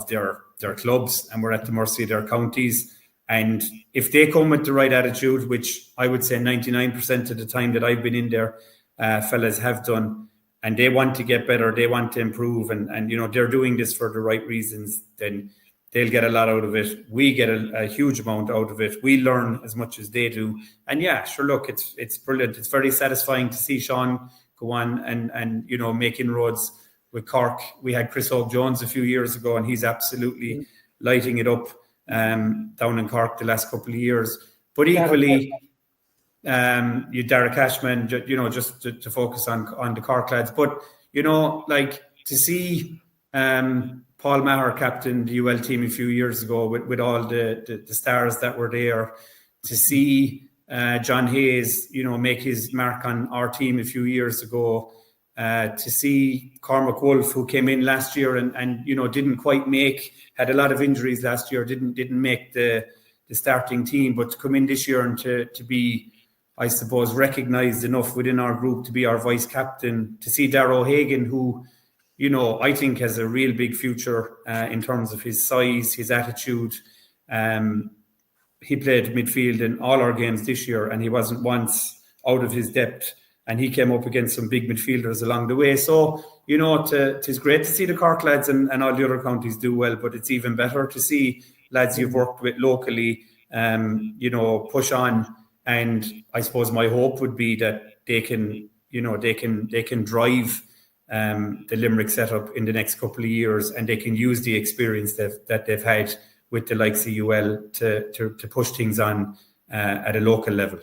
their clubs, and we're at the mercy of their counties. And if they come with the right attitude, which I would say 99% of the time that I've been in there, fellas have done, and they want to get better, they want to improve, and they're doing this for the right reasons, then they'll get a lot out of it. We get a huge amount out of it. We learn as much as they do. And yeah, sure, look, it's brilliant. It's very satisfying to see Sean go on and make inroads with Cork. We had Chris Hogue-Jones a few years ago, and he's absolutely lighting it up down in Cork the last couple of years. But equally, you Derek Cashman, just to focus on the Cork lads. But like to see Paul Maher captain the UL team a few years ago with all the stars that were there, to see John Hayes make his mark on our team a few years ago, to see Cormac Wolfe, who came in last year and didn't quite had a lot of injuries last year, didn't make the starting team, but to come in this year and to be, I suppose, recognised enough within our group to be our vice captain, to see Darragh O'Hagan, who, I think has a real big future in terms of his size, his attitude. He played midfield in all our games this year, and he wasn't once out of his depth, and he came up against some big midfielders along the way. So, it's great to see the Cork lads and all the other counties do well, but it's even better to see lads you've worked with locally, push on. And I suppose my hope would be that they can drive the Limerick setup in the next couple of years, and they can use the experience that they've had with the likes of UL to push things on at a local level.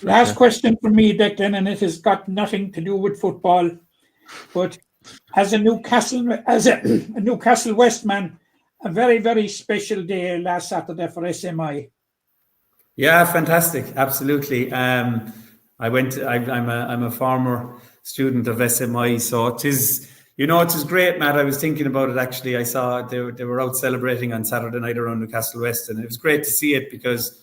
Last question for me, Declan, and it has got nothing to do with football, but as a Newcastle West man, a very, very special day last Saturday for SMI. Yeah, fantastic. Absolutely. I'm a former student of SMI, so it is great, Matt. I was thinking about it actually. I saw they were out celebrating on Saturday night around Newcastle West, and it was great to see it because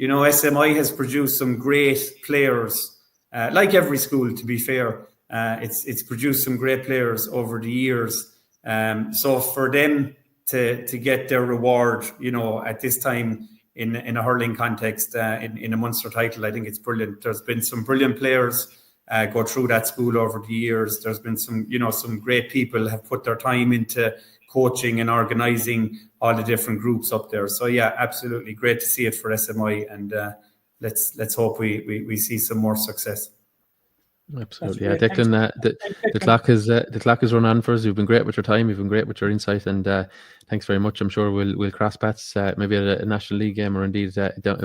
SMI has produced some great players, like every school, to be fair. It's produced some great players over the years. So for them to get their reward, at this time in a hurling context, in a Munster title. I think it's brilliant. There's been some brilliant players go through that school over the years. There's been some great people have put their time into coaching and organising all the different groups up there. So yeah, absolutely great to see it for SMI, and let's hope we see some more success. Absolutely, yeah, Declan. The clock is run on for us. You've been great with your time. You've been great with your insight, and thanks very much. I'm sure we'll cross paths maybe at a National League game, or indeed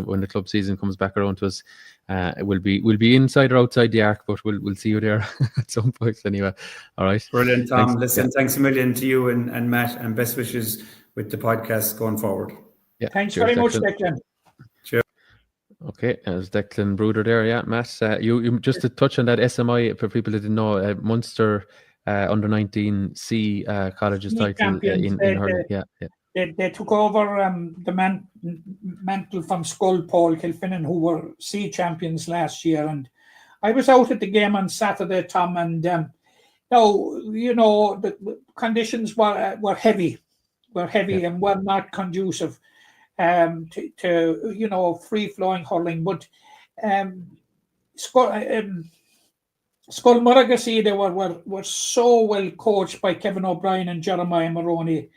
when the club season comes back around to us. We'll be inside or outside the arc, but we'll see you there at some point anyway. All right, brilliant, Tom. Thanks a million to you and Matt, and best wishes with the podcast going forward. Yeah, thanks very much, Declan. Okay, as Declan Brouder there, yeah, Matt. You just to touch on that SMI for people that didn't know, Munster under 19 C colleges title in hurling. Yeah. They took over the mantle from Skull Paul Kilfinnan, who were C champions last year, and I was out at the game on Saturday, Tom, and now the conditions were heavy, and were not conducive to free-flowing hurling, but Skull Murragashie, they were so well coached by Kevin O'Brien and Jeremiah Maroney,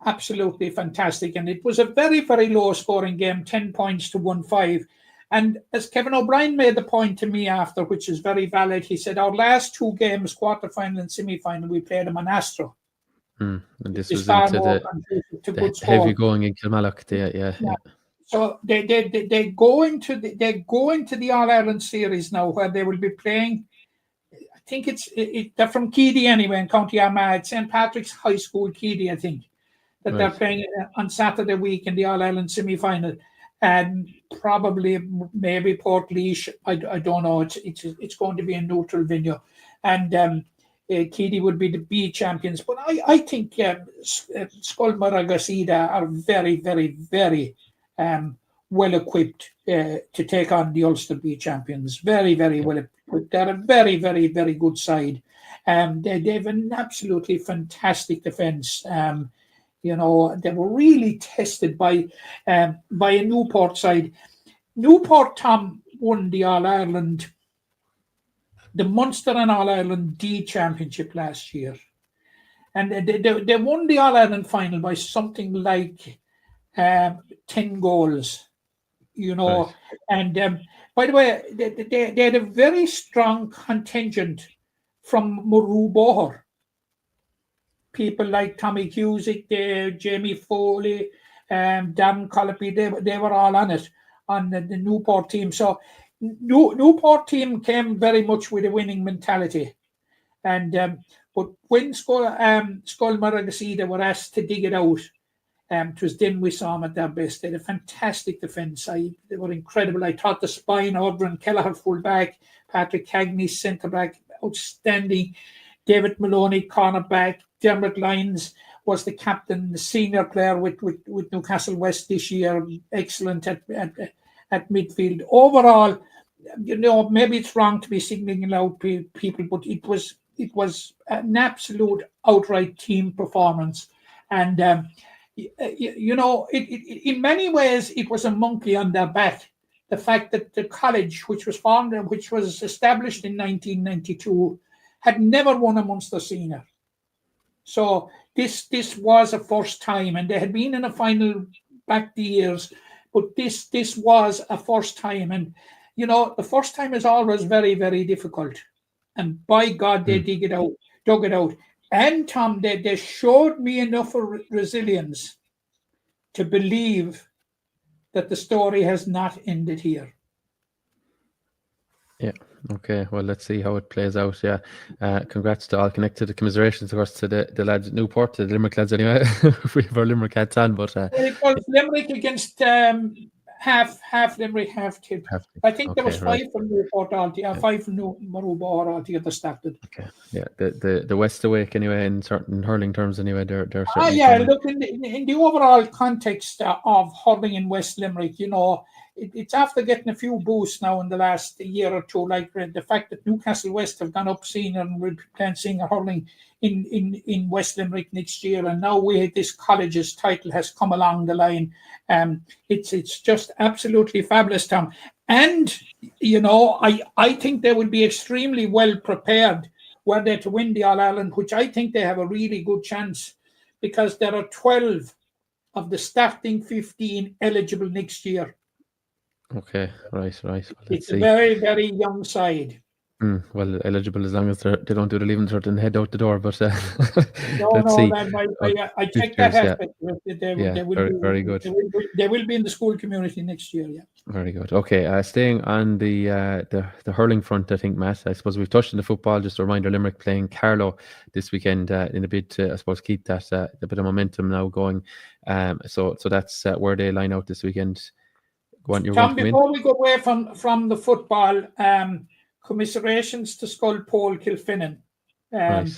absolutely fantastic, and it was a very, very low-scoring game, 10 points to 1-5, and as Kevin O'Brien made the point to me after, which is very valid, he said, our last two games, quarter-final and semi-final, we played them on Astro. And this was into the heavy going in Kilmallock. Yeah. So they go into the All Ireland series now, where they will be playing. I think they're from Keady anyway, in County Armagh, St Patrick's High School, Keady. I think that they're playing on Saturday week in the All Ireland semi-final, and probably maybe Portlaoise. I don't know. It's going to be a neutral venue, and. Keady would be the B champions, but I think Skull Murragashie are very, very, very well equipped to take on the Ulster B champions. Very, very well equipped. They're a very, very, very good side. They have an absolutely fantastic defence. They were really tested by a Newport side. Newport, Tom, won the All Ireland. The Munster and All Ireland D Championship last year, and they won the All Ireland final by something like 10 goals, Right. And by the way, they had a very strong contingent from Murroe Boher. People like Tommy Cusick, Jamie Foley, Dan Colopy, they were all on it on the Newport team. So. Newport team came very much with a winning mentality, and but when Skull Murragashie, they were asked to dig it out, it was then we saw them at their best. They had a fantastic defence. They were incredible. I thought the spine, Audran Kelleher full back, Patrick Cagney centre back, outstanding. David Maloney corner back. Dermot Lyons was the captain, the senior player with Newcastle West this year. Excellent at midfield. Overall, maybe it's wrong to be singling out people, but it was an absolute outright team performance, and in many ways it was a monkey on their back. The fact that the college, which was established in 1992, had never won a Munster senior, so this was a first time, and they had been in a final back the years. But this was a first time, and the first time is always very, very difficult. And by God, they dug it out. And Tom, they showed me enough resilience to believe that the story has not ended here. Yeah. Okay. Well, let's see how it plays out. Yeah. Congrats to all connected. Commiserations, of course, to the lads at Newport, to the Limerick lads anyway. We have our Limerick hats on, but it was Limerick against half Limerick, half Tip. I think there was 5 from Newport altogether, 5 from Murroe Boher altogether started. Okay. Yeah. The West awake anyway, in certain hurling terms anyway. They're look, in the overall context of hurling in West Limerick, it's after getting a few boosts now in the last year or two, like the fact that Newcastle West have gone up senior and will be playing senior hurling in West Limerick next year, and now this college's title has come along the line. It's just absolutely fabulous, Tom. And I think they will be extremely well prepared were they to win the All-Ireland, which I think they have a really good chance, because there are 12 of the starting 15 eligible next year. Okay, right. Well, it's a very, very young side. Well, eligible as long as they don't do the leaving cert and head out the door. But let's see. I checked that aspect. They will be very good. They will be in the school community next year. Yeah. Very good. Okay, staying on the hurling front, I think, Matt. I suppose we've touched on the football. Just a reminder: Limerick playing Carlow this weekend in a bid to, I suppose, keep that a bit of momentum now going. So that's where they line out this weekend. Go on, Tom, before we go away from the football, commiserations to Skull Pole Kilfinnan. Right.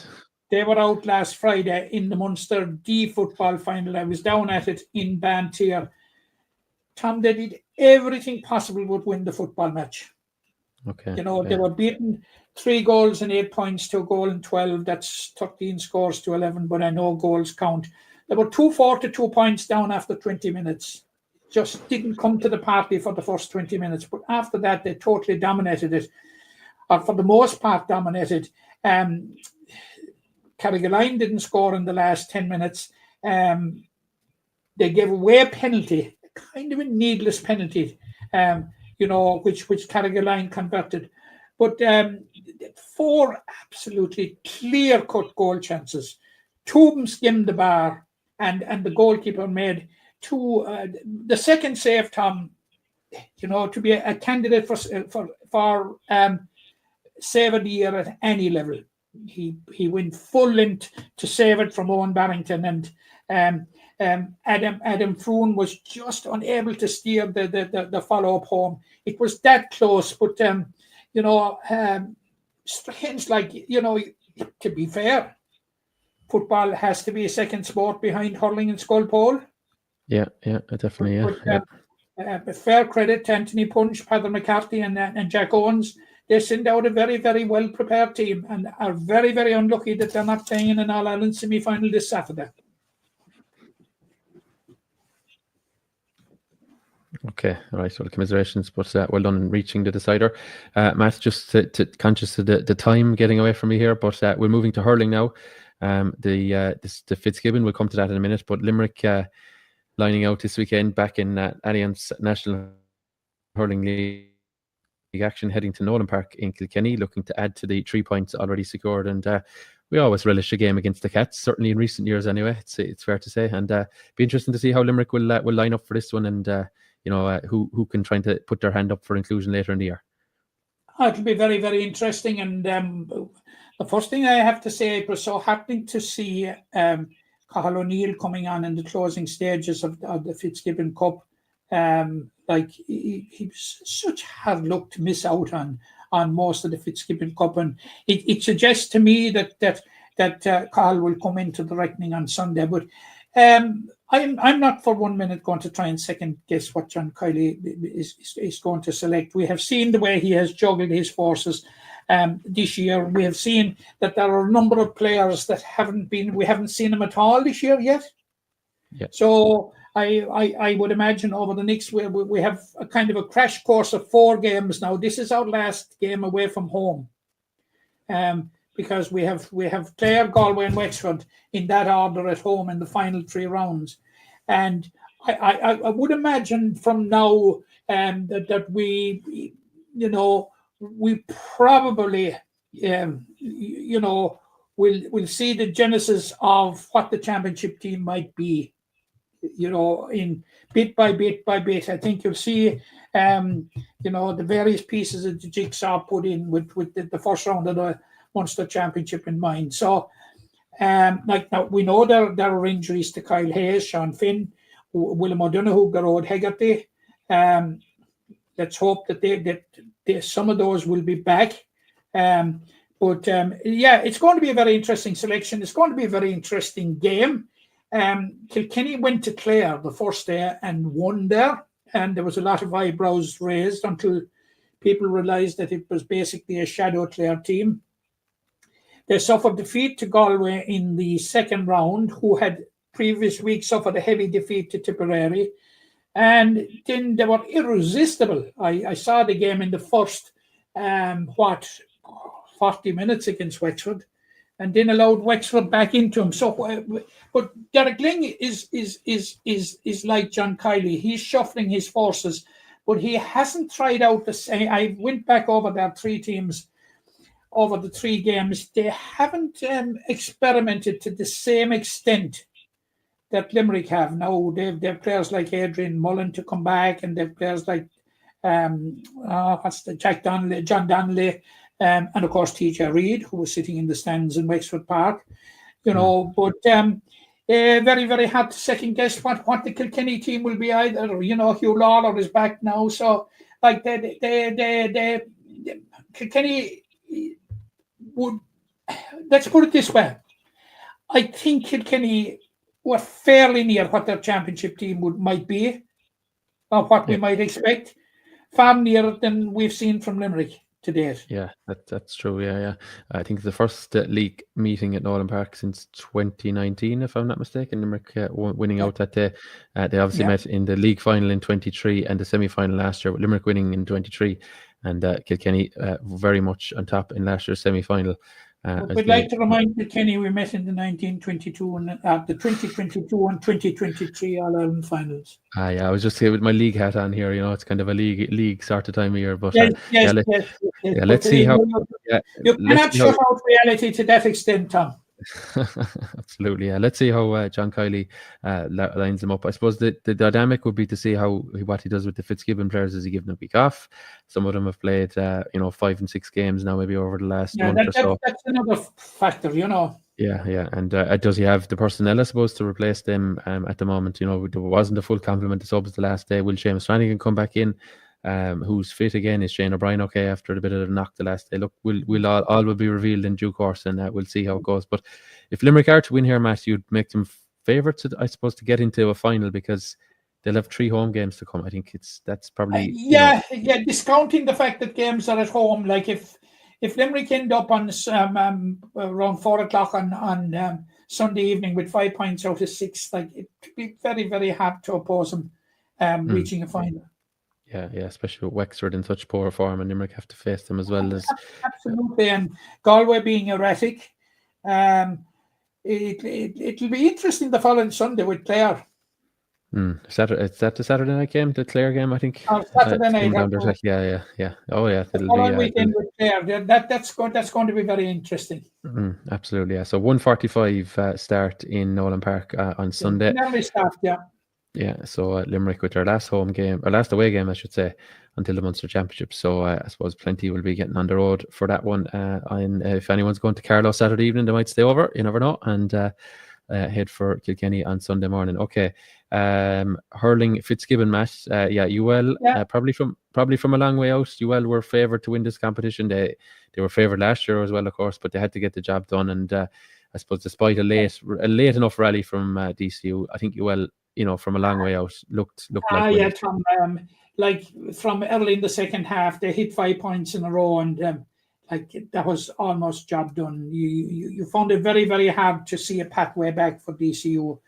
They were out last Friday in the Munster D football final. I was down at it in Bantier. Tom, they did everything possible would win the football match. Okay. They were beaten 3 goals and 8 points to a goal and 12. That's 13 scores to 11, but I know goals count. They were 2-4 points down after 20 minutes. Just didn't come to the party for the first 20 minutes. But after that, they totally dominated it. Or for the most part, dominated. Carrigaline didn't score in the last 10 minutes. They gave away a penalty, kind of a needless penalty, which Carrigaline converted. But 4 absolutely clear-cut goal chances. 2 of them skimmed the bar, and the goalkeeper made 2. The second save, Tom, to be a candidate for save of the year at any level. He went full length to save it from Owen Barrington, and Adam Froon was just unable to steer the follow-up home. It was that close, but strange, to be fair, football has to be a second sport behind hurling and Skull Pole. Yeah, definitely, But fair credit to Anthony Punch, Padder McCarthy, and Jack Owens. They send out a very, very well-prepared team and are very, very unlucky that they're not playing in an All-Ireland semi-final this Saturday. Okay, all right. Well, commiserations, but well done in reaching the decider. Matt, just to conscious of the time getting away from me here, but we're moving to hurling now. The Fitzgibbon, we'll come to that in a minute, but Limerick lining out this weekend back in Allianz National Hurling League action, heading to Nolan Park in Kilkenny, looking to add to the 3 points already secured. And we always relish a game against the Cats, certainly in recent years anyway, it's fair to say. And be interesting to see how Limerick will line up for this one, and who can try to put their hand up for inclusion later in the year. It'll be very, very interesting. And the first thing I have to say, it was so happening to see Cathal O'Neill coming on in the closing stages of the Fitzgibbon Cup. He was such hard luck to miss out on most of the Fitzgibbon Cup, and it suggests to me that Carl will come into the reckoning on Sunday. But I'm not for 1 minute going to try and second guess what John Kiley is going to select. We have seen the way he has juggled his forces this year. We have seen that there are a number of players that we haven't seen them at all this year yet. Yeah. So I would imagine over the next we have a kind of a crash course of 4 games now. This is our last game away from home, because we have Clare, Galway, and Wexford in that order at home in the final 3 rounds, and I would imagine from now that we probably we'll see the genesis of what the championship team might be. In bit by bit. I think you'll see, the various pieces of the jigsaw put in with the first round of the Munster Championship in mind. So, now we know there are injuries to Kyle Hayes, Sean Finn, William O'Donoghue, Garrod Hegarty. Let's hope that some of those will be back. But it's going to be a very interesting selection. It's going to be a very interesting game. Kilkenny went to Clare the first day and won there. and there was a lot of eyebrows raised until people realised that it was basically a shadow Clare team. They suffered defeat to Galway in the second round, who had previous week suffered a heavy defeat to Tipperary. And then they were irresistible. I saw the game in the first, 40 minutes against Wexford, and then allowed Wexford back into him. So, but Derek Lyng is like John Kiley. He's shuffling his forces, but he hasn't tried out the same. I went back over their three teams over the three games. They haven't experimented to the same extent that Limerick have. Now they've players like Adrian Mullen to come back, and they've players like John Donnelly, and of course TJ Reid, who was sitting in the stands in Wexford Park. But very, very hard to second guess what the Kilkenny team will be either. Hugh Lawler is back now, so like they Kilkenny would. Let's put it this way: I think Kilkenny were fairly near what their championship team might be, or what we might expect, far nearer than we've seen from Limerick to date. Yeah, that's true. Yeah. I think the first league meeting at Nolan Park since 2019, if I'm not mistaken. Limerick winning out that day. They obviously met in the league final in 23 and the semi-final last year, with Limerick winning in 23, and Kilkenny very much on top in last year's semi-final. We'd like to remind Kilkenny we met in the 1922 and the 2022 and 2023 All-Ireland finals. Yeah, I was just here with my league hat on here. It's kind of a league sort of time of year. But let's see how. You cannot shut out reality to that extent, Tom. Absolutely, yeah. Let's see how John Kiley lines them up. I suppose the dynamic would be to see what he does with the Fitzgibbon players. Is he giving a week off? Some of them have played 5 and 6 games now, maybe over the last month or so. That's another factor, Yeah, and does he have the personnel, I suppose, to replace them at the moment? There wasn't a full complement of subs the last day. Will Seamus Flanagan come back in? Who's fit again? Is Shane O'Brien okay after a bit of a knock the last day? Look, we'll all will be revealed in due course, and we'll see how it goes. But if Limerick are to win here, Matt, you'd make them favourites, I suppose, to get into a final, because they'll have 3 home games to come. I think that's probably discounting the fact that games are at home. Like if Limerick end up on around 4:00 on Sunday evening with 5 points out of 6, like it would be very, very hard to oppose them reaching a final. Yeah, especially with Wexford in such poor form, and Limerick have to face them as well as absolutely. And Galway being erratic, it'll be interesting the following Sunday with Clare. Saturday, is that the Saturday night game, the Clare game? I think. Saturday night. Yeah. Oh yeah. The following weekend with Clare. That's going to be very interesting. Absolutely, yeah. So 1:45 start in Nolan Park on Sunday. Early start, yeah. Yeah, so Limerick with their last home game, or last away game, I should say, until the Munster Championship. So I suppose plenty will be getting on the road for that one. And if anyone's going to Carlow Saturday evening, they might stay over. You never know. And head for Kilkenny on Sunday morning. Okay. Hurling Fitzgibbon match. Probably from a long way out. UL were favoured to win this competition. They were favoured last year as well, of course, but they had to get the job done. And I suppose despite a late enough rally from DCU, I think UL, from a long way out, looked like from early in the second half, they hit 5 points in a row, and that was almost job done. You found it very, very hard to see a pathway back for DCU.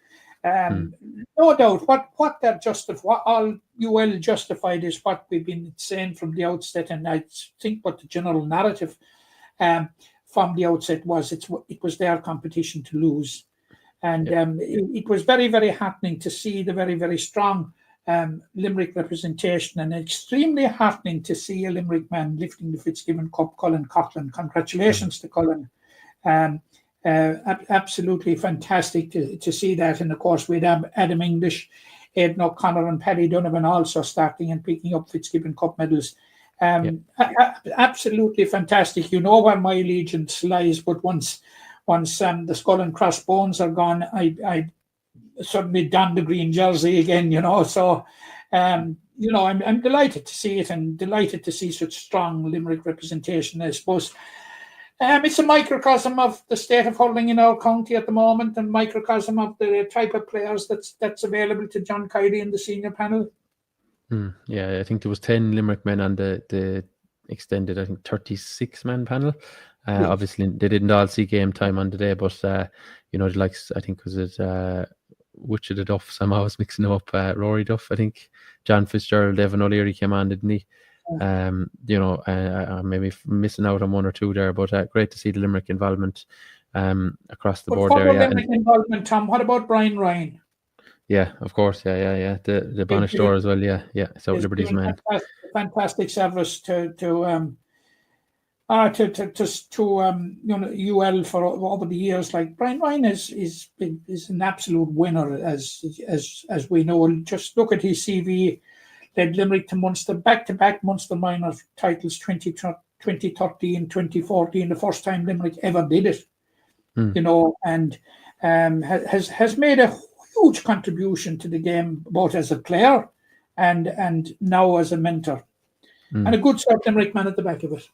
No doubt, what they're what all UL justified is what we've been saying from the outset, and I think what the general narrative from the outset was it was their competition to lose. And it was very, very heartening to see the very, very strong Limerick representation, and extremely heartening to see a Limerick man lifting the Fitzgibbon Cup, Colin Coughlin. Congratulations to Colin. Absolutely fantastic to see that. And of course, with Adam English, Aidan O'Connor and Paddy Donovan also starting and picking up Fitzgibbon Cup medals. Absolutely fantastic. You know where my allegiance lies, but once the skull and crossbones are gone, I suddenly don the green jersey again, So, I'm delighted to see it, and delighted to see such strong Limerick representation. I suppose it's a microcosm of the state of hurling in our county at the moment, and microcosm of the type of players that's available to John Kiley in the senior panel. Yeah, I think there was 10 Limerick men on the extended, I think 36-man panel. Obviously, they didn't all see game time on the day, but you know, the likes, I think, was it which of the Duffs? I'm always mixing them up. Rory Duff, I think. John Fitzgerald, Evan O'Leary came on, didn't he? You know, maybe missing out on one or two there, but great to see the Limerick involvement across the board there. Limerick involvement, Tom. What about Brian Ryan? Yeah, of course. Yeah. The Banish door as well. Yeah. South Liberty's man. Fantastic service to you know, UL for over the years. Like Brian Ryan is an absolute winner, as we know. Just look at his CV. Led Limerick to Munster, back-to-back Munster minor titles, 2013, 2014, the first time Limerick ever did it. You know, and has made a huge contribution to the game, both as a player and now as a mentor. And a good South Limerick man at the back of it.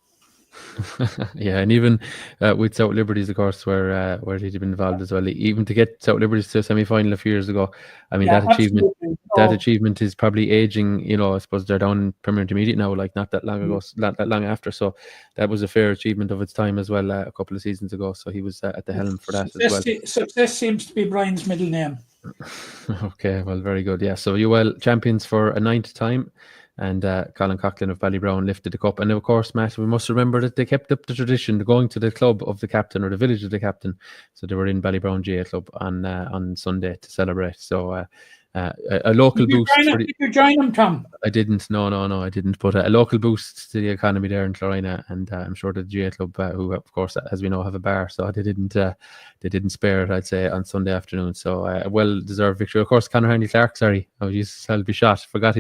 Yeah, and even with South Liberties, of course, where he'd been involved as well. Even to get South Liberties to a semi-final a few years ago, I mean, that achievement is probably aging. You know, I suppose they're down in Premier Intermediate now, like not that long ago, not that long after. So that was a fair achievement of its time as well, a couple of seasons ago. So he was at the helm for that as well. Success seems to be Brian's middle name. Okay, well, very good. Yeah, so UL champions for a 9th time. And Colin Coughlin of Ballybrown lifted the cup. And of course, Matt, we must remember that they kept up the tradition of going to the club of the captain or the village of the captain. So they were in Ballybrown GA Club on Sunday to celebrate. So a local boost. Did you join them, Tom? I didn't. No, I didn't. But a local boost to the economy there in Clorina, and I'm sure the GA Club, who of course, as we know, have a bar, so they didn't spare it, I'd say, on Sunday afternoon. So a well-deserved victory. Of course, Conor Henry Clark. Sorry, I'll be shot. Forgot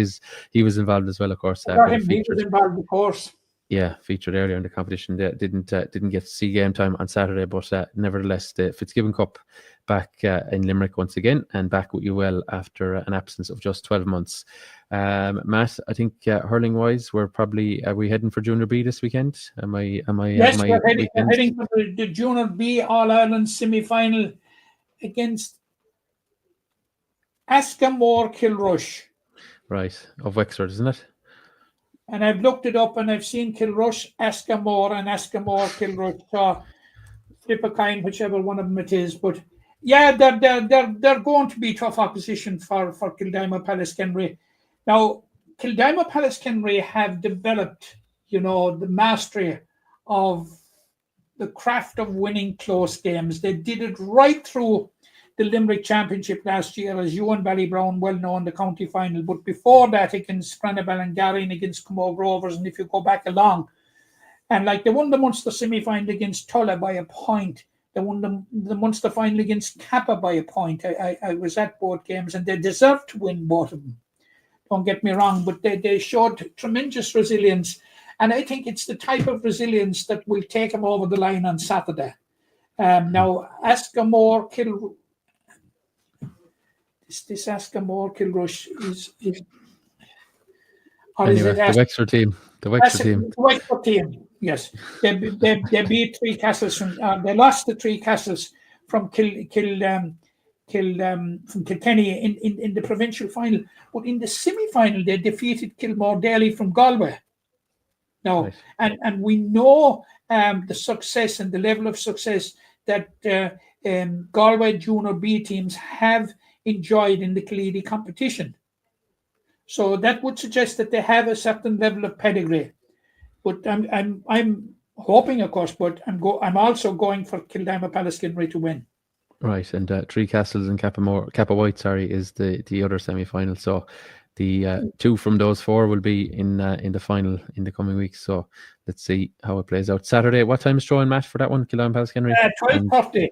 he was involved as well. Of course, he was involved, of course. Yeah, featured earlier in the competition. They didn't get to see game time on Saturday, but nevertheless, the Fitzgibbon Cup back in Limerick once again, and back with UL after an absence of just 12 months. Matt, I think hurling-wise, are we heading for Junior B this weekend? Yes, we're heading for the Junior B All-Ireland semi-final against Askamore Kilrush. Right, of Wexford, isn't it? And I've looked it up, and I've seen Kilrush, Askamore, and Askamore Kilrush. So flip a coin, whichever one of them it is. But yeah, they're going to be tough opposition for Kildima Palace-Kenry. Now, Kildima Palace-Kenry have developed, you know, the mastery of the craft of winning close games. They did it right through the Limerick Championship last year, as you and Ballybrown well know, in the county final. But before that, against Cranabal and Garrin, against Camogie Rovers, and if you go back along, and like they won the Munster semi-final against Tulla by a point. They won the Munster final against Kappa by a point. I was at both games, and they deserved to win both of them. Don't get me wrong, but they showed tremendous resilience. And I think it's the type of resilience that will take them over the line on Saturday. Now, Askamore this Askamore Kilrush is anyway, the Wexford team. The Wexford team, yes. They beat Three Castles they lost the Three Castles from from Kilkenny in the provincial final. But in the semi-final, they defeated Kilmore Daly from Galway. Now, right. and we know the success and the level of success that Galway Junior B teams have enjoyed in the Killeedy competition. So that would suggest that they have a certain level of pedigree. But I'm hoping, of course, but I'm also going for Kildima Palace-Kenry to win. Right, and Three Castles and Kappa White, is the other semi-final. So the two from those four will be in the final in the coming weeks. So let's see how it plays out. Saturday, what time is throwing, Matt, for that one? Kildima Palace-Kenry? 12:30.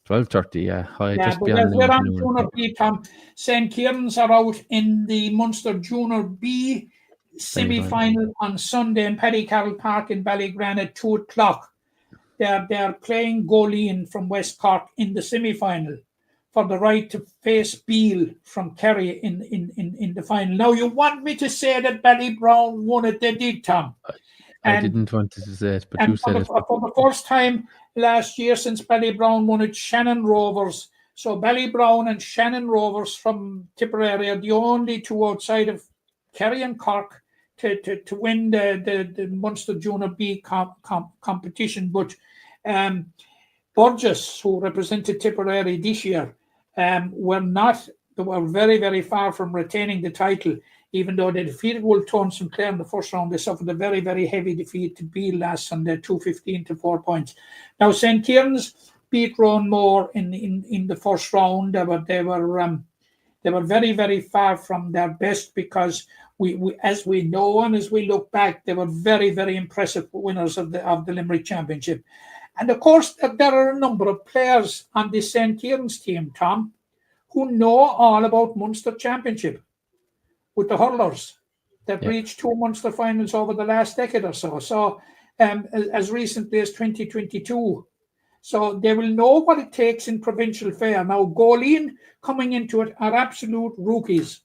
12:30, yeah. Just because we're on Junior B, Tom. St. Kieran's are out in the Munster Junior B semi-final on Sunday in Paddy Carroll Park in Ballygran at 2 o'clock. They're playing Goleen from West Cork in the semi-final for the right to face Beale from Kerry in the final. Now, you want me to say that Ballybrown won it? They did, Tom. I didn't want to say it, but you said it. For the first time last year since Ballybrown won it, Shannon Rovers. So Ballybrown and Shannon Rovers from Tipperary are the only two outside of Kerry and Cork to win the Munster Junior B competition. But Burgess, who represented Tipperary this year, they were very, very far from retaining the title. Even though they defeated Woolton Sinclair in the first round, they suffered a very, very heavy defeat to Beale last Sunday, 2-15 to 4 points. Now, St. Kieran's beat Roanmore in the first round. They were very, very far from their best because we as we know and as we look back, they were very, very impressive winners of the Limerick Championship. And of course, there are a number of players on the St. Kieran's team, Tom, who know all about Munster Championship with the hurlers that reached 2 Munster finals over the last decade or so. So as recently as 2022. So they will know what it takes in provincial fair. Now, Goleen coming into it are absolute rookies.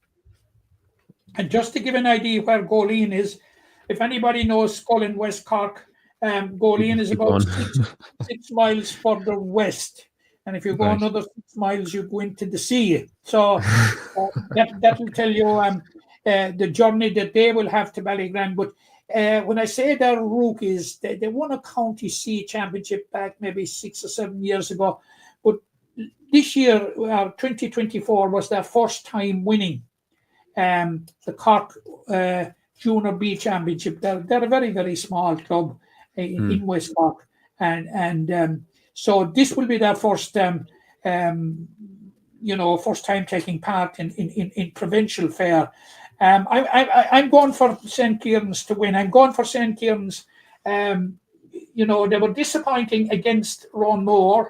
And just to give an idea where Goleen is, if anybody knows Skull in West Cork, Goleen is about 6 miles further west. And if you go another 6 miles, you go into the sea. So that will tell you the journey that they will have to Ballygrand. But when I say they're rookies, they won a County C championship back maybe 6 or 7 years ago. But this year, 2024, was their first time winning the Cork Junior B championship. They're a very, very small club in West Cork. And so this will be their first first time taking part in provincial fair. I'm going for St. Kieran's to win. I'm going for St. Kieran's. They were disappointing against Roanmore,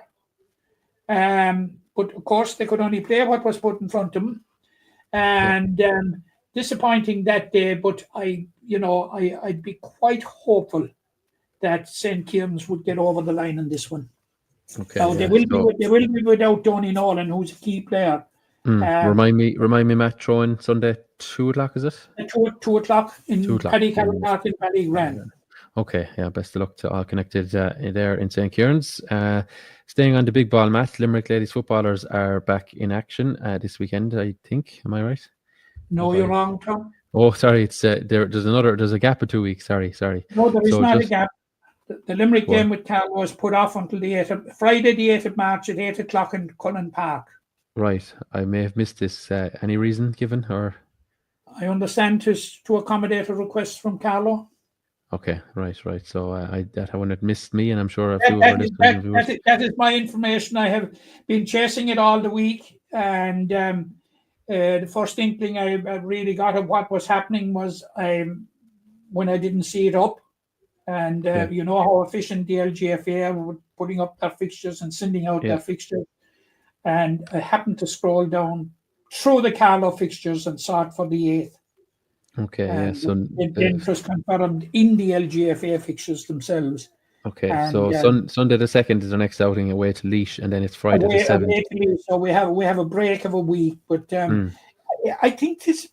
but of course they could only play what was put in front of them, and disappointing that day. But I'd be quite hopeful that St. Kieran's would get over the line on this one. Okay. Now they will be without Donny Nolan, who's a key player. Remind me, Matt, throwing Sunday 2:00, is it? 2:00 in Paddy Carroll Park in Ballygrand. Okay, yeah, best of luck to all connected there in St. Kieran's. Staying on the big ball, Matt, Limerick ladies footballers are back in action this weekend, I think. Am I right? No, you're wrong, Tom. Oh, sorry, it's there's a gap of 2 weeks. Sorry. No, there is not a gap. The Limerick game with Carlow was put off until Friday, the 8th of March at 8:00 in Cullen Park. Right, I may have missed this. Any reason given, or? I understand to accommodate a request from Carlow. Okay, right. So that one had mississed me, and I'm sure a few of our listeners. That is my information. I have been chasing it all the week, and the first inkling I really got of what was happening was when I didn't see it up. And you know how efficient the LGFA are with putting up their fixtures and sending out their fixtures. And I happened to scroll down through the Carlow fixtures and saw it for the 8th. Okay, so it was confirmed in the LGFA fixtures themselves. Okay, and, so Sunday the 2nd is our next outing away to Laois, and then it's Friday the 7th. So we have a break of a week, but I think it's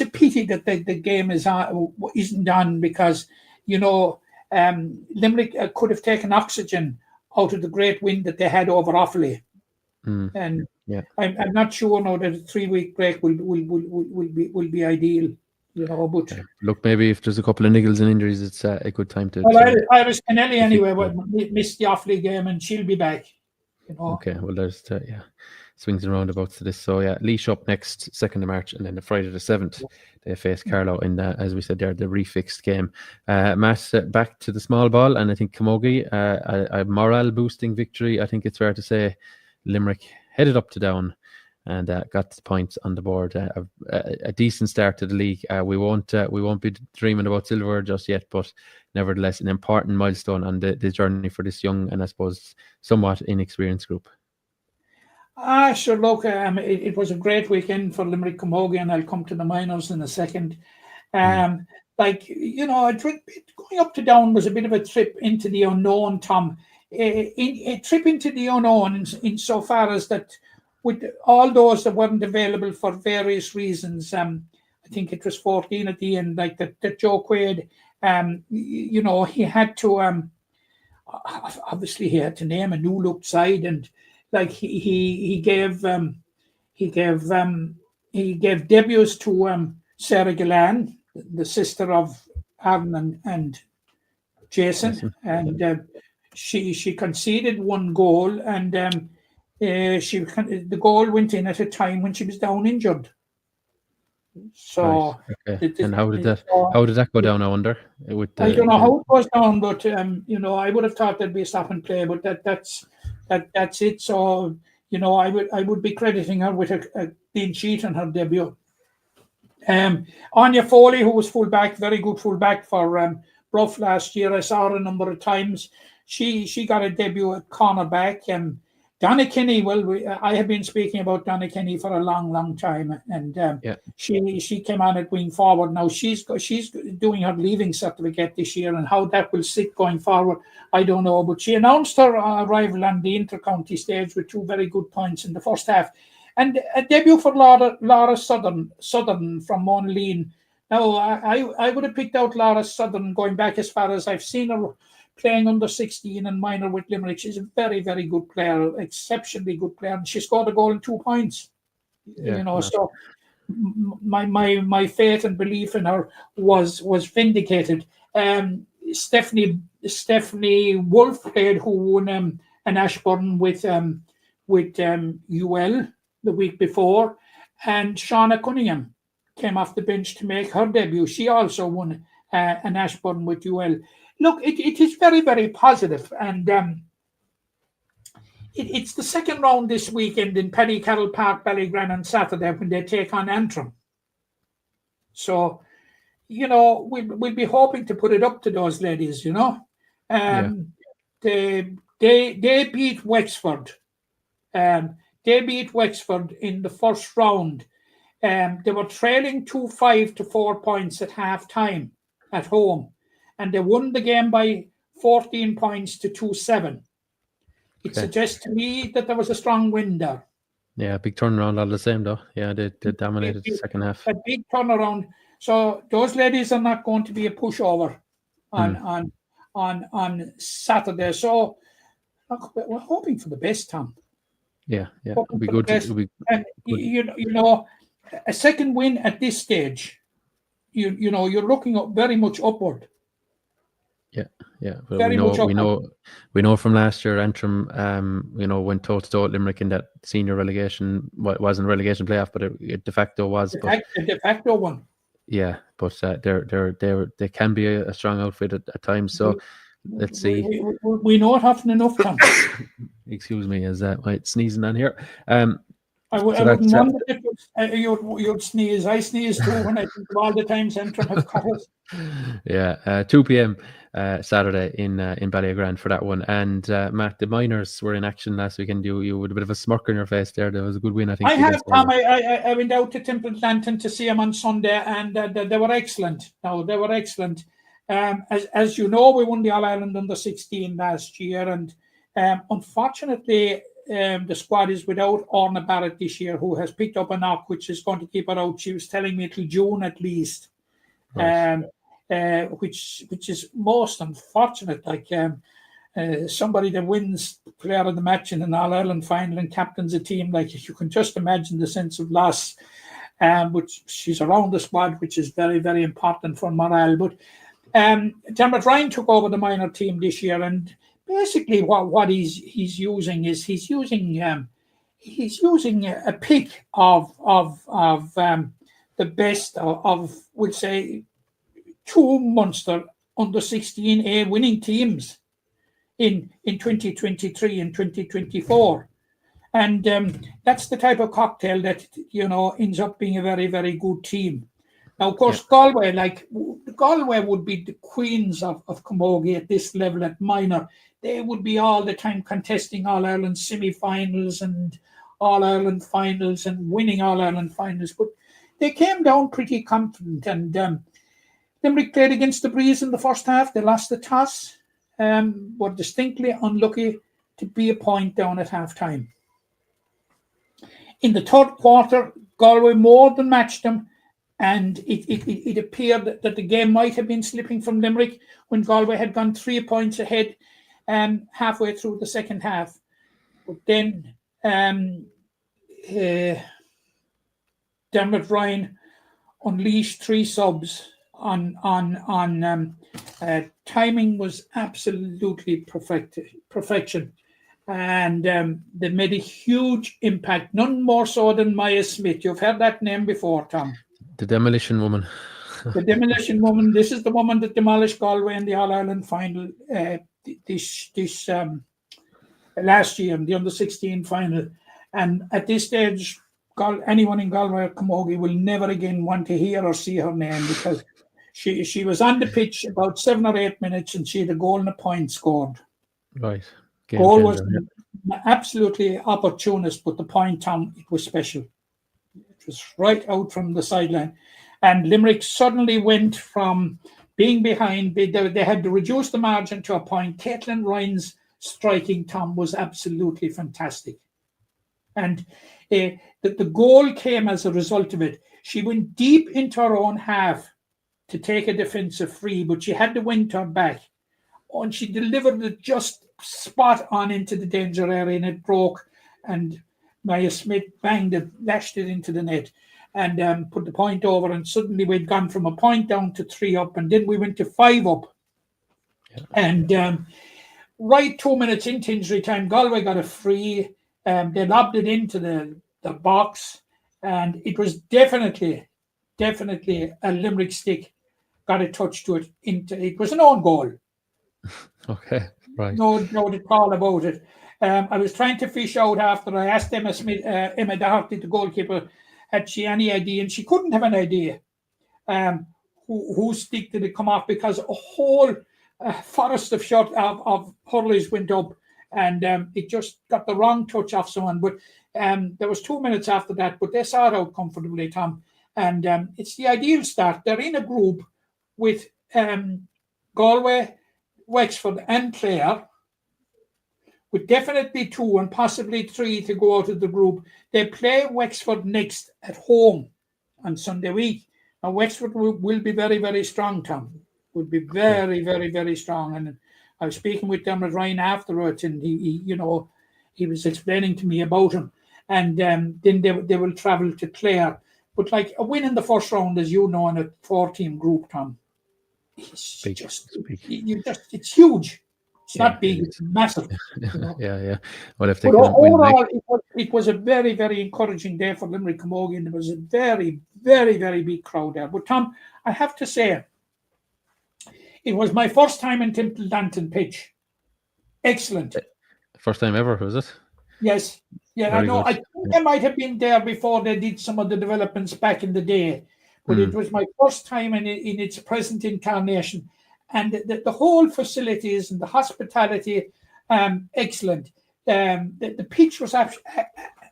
a pity that the game isn't on because Limerick could have taken oxygen out of the great win that they had over Offaly, and I'm not sure now that a 3-week break will be ideal. But look, maybe if there's a couple of niggles and injuries, it's a good time to. Well, Iris Kennelly anyway missed the Offaly game, and she'll be back. Okay, well, there's swings and roundabouts to this. So Laois up next 2nd of March, and then the Friday the 7th they face Carlow in as we said there, the refixed game. Matt, back to the small ball, and I think Camogie, a morale boosting victory. I think it's fair to say Limerick headed up to Down and got the points on the board. A decent start to the league. We won't be dreaming about silver just yet, but nevertheless an important milestone on the journey for this young and I suppose somewhat inexperienced group. Sure, look, it was a great weekend for Limerick Camogie, and I'll come to the minors in a second. Going up to Down was a bit of a trip into the unknown, Tom. A trip into the unknown insofar as that with all those that weren't available for various reasons, I think it was 14 at the end, like that Joe Quaid, he had to, obviously he had to name a new look side, and like he gave debuts to Sarah Gillan, the sister of Aaron and Jason, and she conceded one goal, and the goal went in at a time when she was down injured. So, right. Okay. And how did that go down? I wonder. I don't know how it goes down, but I would have thought there'd be a stop and play, but that's it. So, I would be crediting her with a clean sheet on her debut. Anya Foley, who was fullback, very good fullback for Bruff last year. I saw her a number of times. She got a debut at cornerback. Donna Kenny, I have been speaking about Donna Kenny for a long, long time, and she came on at wing forward. Now she's doing her leaving certificate this year, and how that will sit going forward, I don't know. But she announced her arrival on the inter-county stage with 2 very good points in the first half, and a debut for Laura Southern from Monaleen. Now I would have picked out Laura Southern going back as far as I've seen her playing under 16 and minor with Limerick. She's a very, very good player, exceptionally good player. And she scored a goal and 2 points. So my faith and belief in her was vindicated. Stephanie Wolf played, who won an Ashburn with UL the week before, and Shauna Cunningham came off the bench to make her debut. She also won an Ashburn with UL. Look, it is very, very positive, and it's the second round this weekend in Paddy Carroll Park, Ballygran on Saturday when they take on Antrim. So, we'll be hoping to put it up to those ladies. They beat Wexford. They beat Wexford in the first round. They were trailing 2-5 to 4 points at half time at home, and they won the game by 14 points to 2-7. It suggests to me that there was a strong win there. Yeah, big turnaround all the same, though. Yeah, they dominated the second half. A big turnaround. So those ladies are not going to be a pushover on Saturday. So we're hoping for the best, Tom. Yeah, it'll be good. And a second win at this stage, you're looking up very much upward. Yeah. Well, we know from last year, Antrim, went toe to toe at Limerick in that senior relegation. Well, it wasn't relegation playoff, but it de facto was. The de facto one. Yeah, but they can be a strong outfit at times. So let's see. We know it often enough, Tom. Excuse me, is that my sneezing on here? I wouldn't wonder if you'd sneeze. I sneeze too when I think of all the times Antrim have cut us. Yeah, 2 p.m. Saturday in Ballygran for that one. And Matt, the Miners were in action last weekend. You with a bit of a smirk on your face there. There was a good win, I think. I have, Tom. I went out to Templeton to see them on Sunday, and they were excellent. They were excellent. As you know, we won the All-Ireland under 16 last year, and unfortunately, the squad is without Orna Barrett this year, who has picked up a knock, which is going to keep her out. She was telling me till June at least. Right. Which is most unfortunate. Like somebody that wins player of the match in an All-Ireland final and captains a team, like you can just imagine the sense of loss. But she's around the squad, which is very, very important for morale. But Dermot Ryan took over the minor team this year, and basically what he's using a pick of the best of we'll say 2 Munster under 16A winning teams in 2023 and 2024. And that's the type of cocktail that, ends up being a very, very good team. Now, of course, Galway would be the queens of Camogie at this level at minor. They would be all the time contesting All-Ireland semi-finals and All-Ireland finals and winning All-Ireland finals. But they came down pretty confident, and Limerick played against the breeze in the first half. They lost the toss, were distinctly unlucky to be a point down at half-time. In the third quarter, Galway more than matched them, and it appeared that the game might have been slipping from Limerick when Galway had gone 3 points ahead halfway through the second half. But then Dermot Ryan unleashed 3 subs on timing was absolutely perfection. And they made a huge impact, none more so than Maya Smith. You've heard that name before, Tom. The Demolition Woman. The Demolition Woman. This is the woman that demolished Galway in the All-Ireland final this last year, in the under-16 final. And at this stage, anyone in Galway or Camogie will never again want to hear or see her name, because she was on the pitch about 7 or 8 minutes and she had a goal and a point scored. Right. Goal was absolutely opportunist, but the point, Tom, it was special. It was right out from the sideline. And Limerick suddenly went from being behind. They had to reduce the margin to a point. Caitlin Ryan's striking, Tom, was absolutely fantastic. And the goal came as a result of it. She went deep into her own half to take a defensive free, but she had to win her back. And she delivered it just spot on into the danger area, and it broke. And Maya Smith banged it, lashed it into the net, and put the point over. And suddenly we'd gone from a point down to 3 up, and then we went to 5 up. Yeah. And right 2 minutes into injury time, Galway got a free. They lobbed it into the box, and it was definitely a Limerick stick. Got a touch to it. It was an own goal. Okay, right. No doubt all about it. I was trying to fish out after I asked Emma Doherty, the goalkeeper, had she any idea, and she couldn't have an idea whose stick did it come off, because a whole forest of hurlers went up, and it just got the wrong touch off someone. But there was 2 minutes after that, but they saw it out comfortably, Tom. And it's the ideal start. They're in a group with Galway, Wexford and Clare, with definitely 2 and possibly 3 to go out of the group. They play Wexford next at home on Sunday week. And Wexford will be very, very strong, Tom. Will be very, very, very strong. And I was speaking with Dermot Ryan afterwards, and he was explaining to me about him. And then they will travel to Clare. But like a win in the first round, as you know, in a 4-team group, Tom, it's big. It's huge. It's not big, it's massive. Yeah. Well, if they but can overall, it was a very, very encouraging day for Limerick Camogie, and there was a very, very, very big crowd there. But Tom, I have to say, it was my first time in Temple Danton pitch. Excellent. First time ever, was it? Yes. Yeah, very I know. good. I think I might have been there before they did some of the developments back in the day. But it was my first time in its present incarnation. And the whole facilities and the hospitality, excellent. The pitch was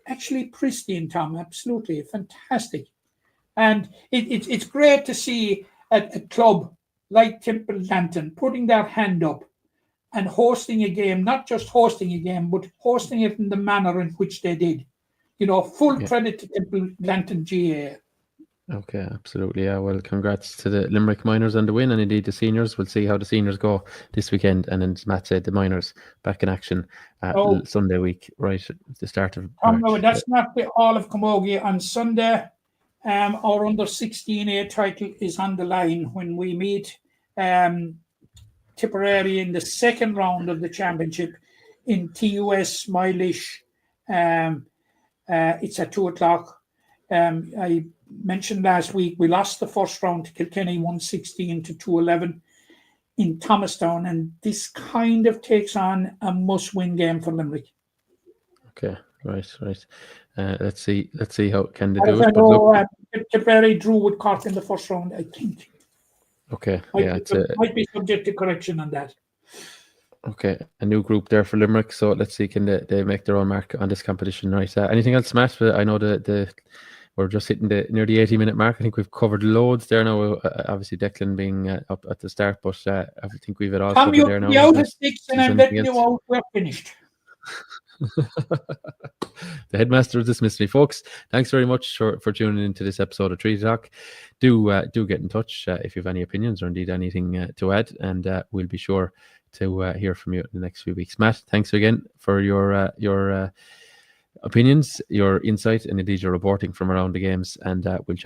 actually pristine, Tom, absolutely fantastic. And it's great to see a club like Temple Danton putting their hand up and hosting a game, not just hosting a game, but hosting it in the manner in which they did. Full credit to Temple Danton GA. Okay, absolutely. Yeah, well, congrats to the Limerick minors on the win, and indeed the seniors. We'll see how the seniors go this weekend. And then, as Matt said, the minors back in action Sunday week, right at the start of March. No, that's not all of Camogie. On Sunday, our under-16A title is on the line when we meet Tipperary in the second round of the championship in TUS Mileage. It's at 2:00. I mentioned last week we lost the first round to Kilkenny 116 to 211 in Thomastown, and this kind of takes on a must-win game for Limerick. Okay, right. Let's see how can they do it. But Tipperary drew with Cork in the first round, I think. Okay, might be subject to correction on that. Okay, a new group there for Limerick. So let's see, can they make their own mark on this competition? Right. Anything else, Matt? I know we're just hitting near the 80-minute mark. I think we've covered loads there now. Obviously, Declan being up at the start, but I think we've it all covered there now. Tom, you're out at 6 and I'm letting you out. We're finished. The headmaster has dismissed me, folks. Thanks very much for tuning into this episode of Tree Talk. Do get in touch if you have any opinions or indeed anything to add, and we'll be sure to hear from you in the next few weeks. Matt, thanks again for your opinions, your insight, and indeed your reporting from around the games, and we'll chat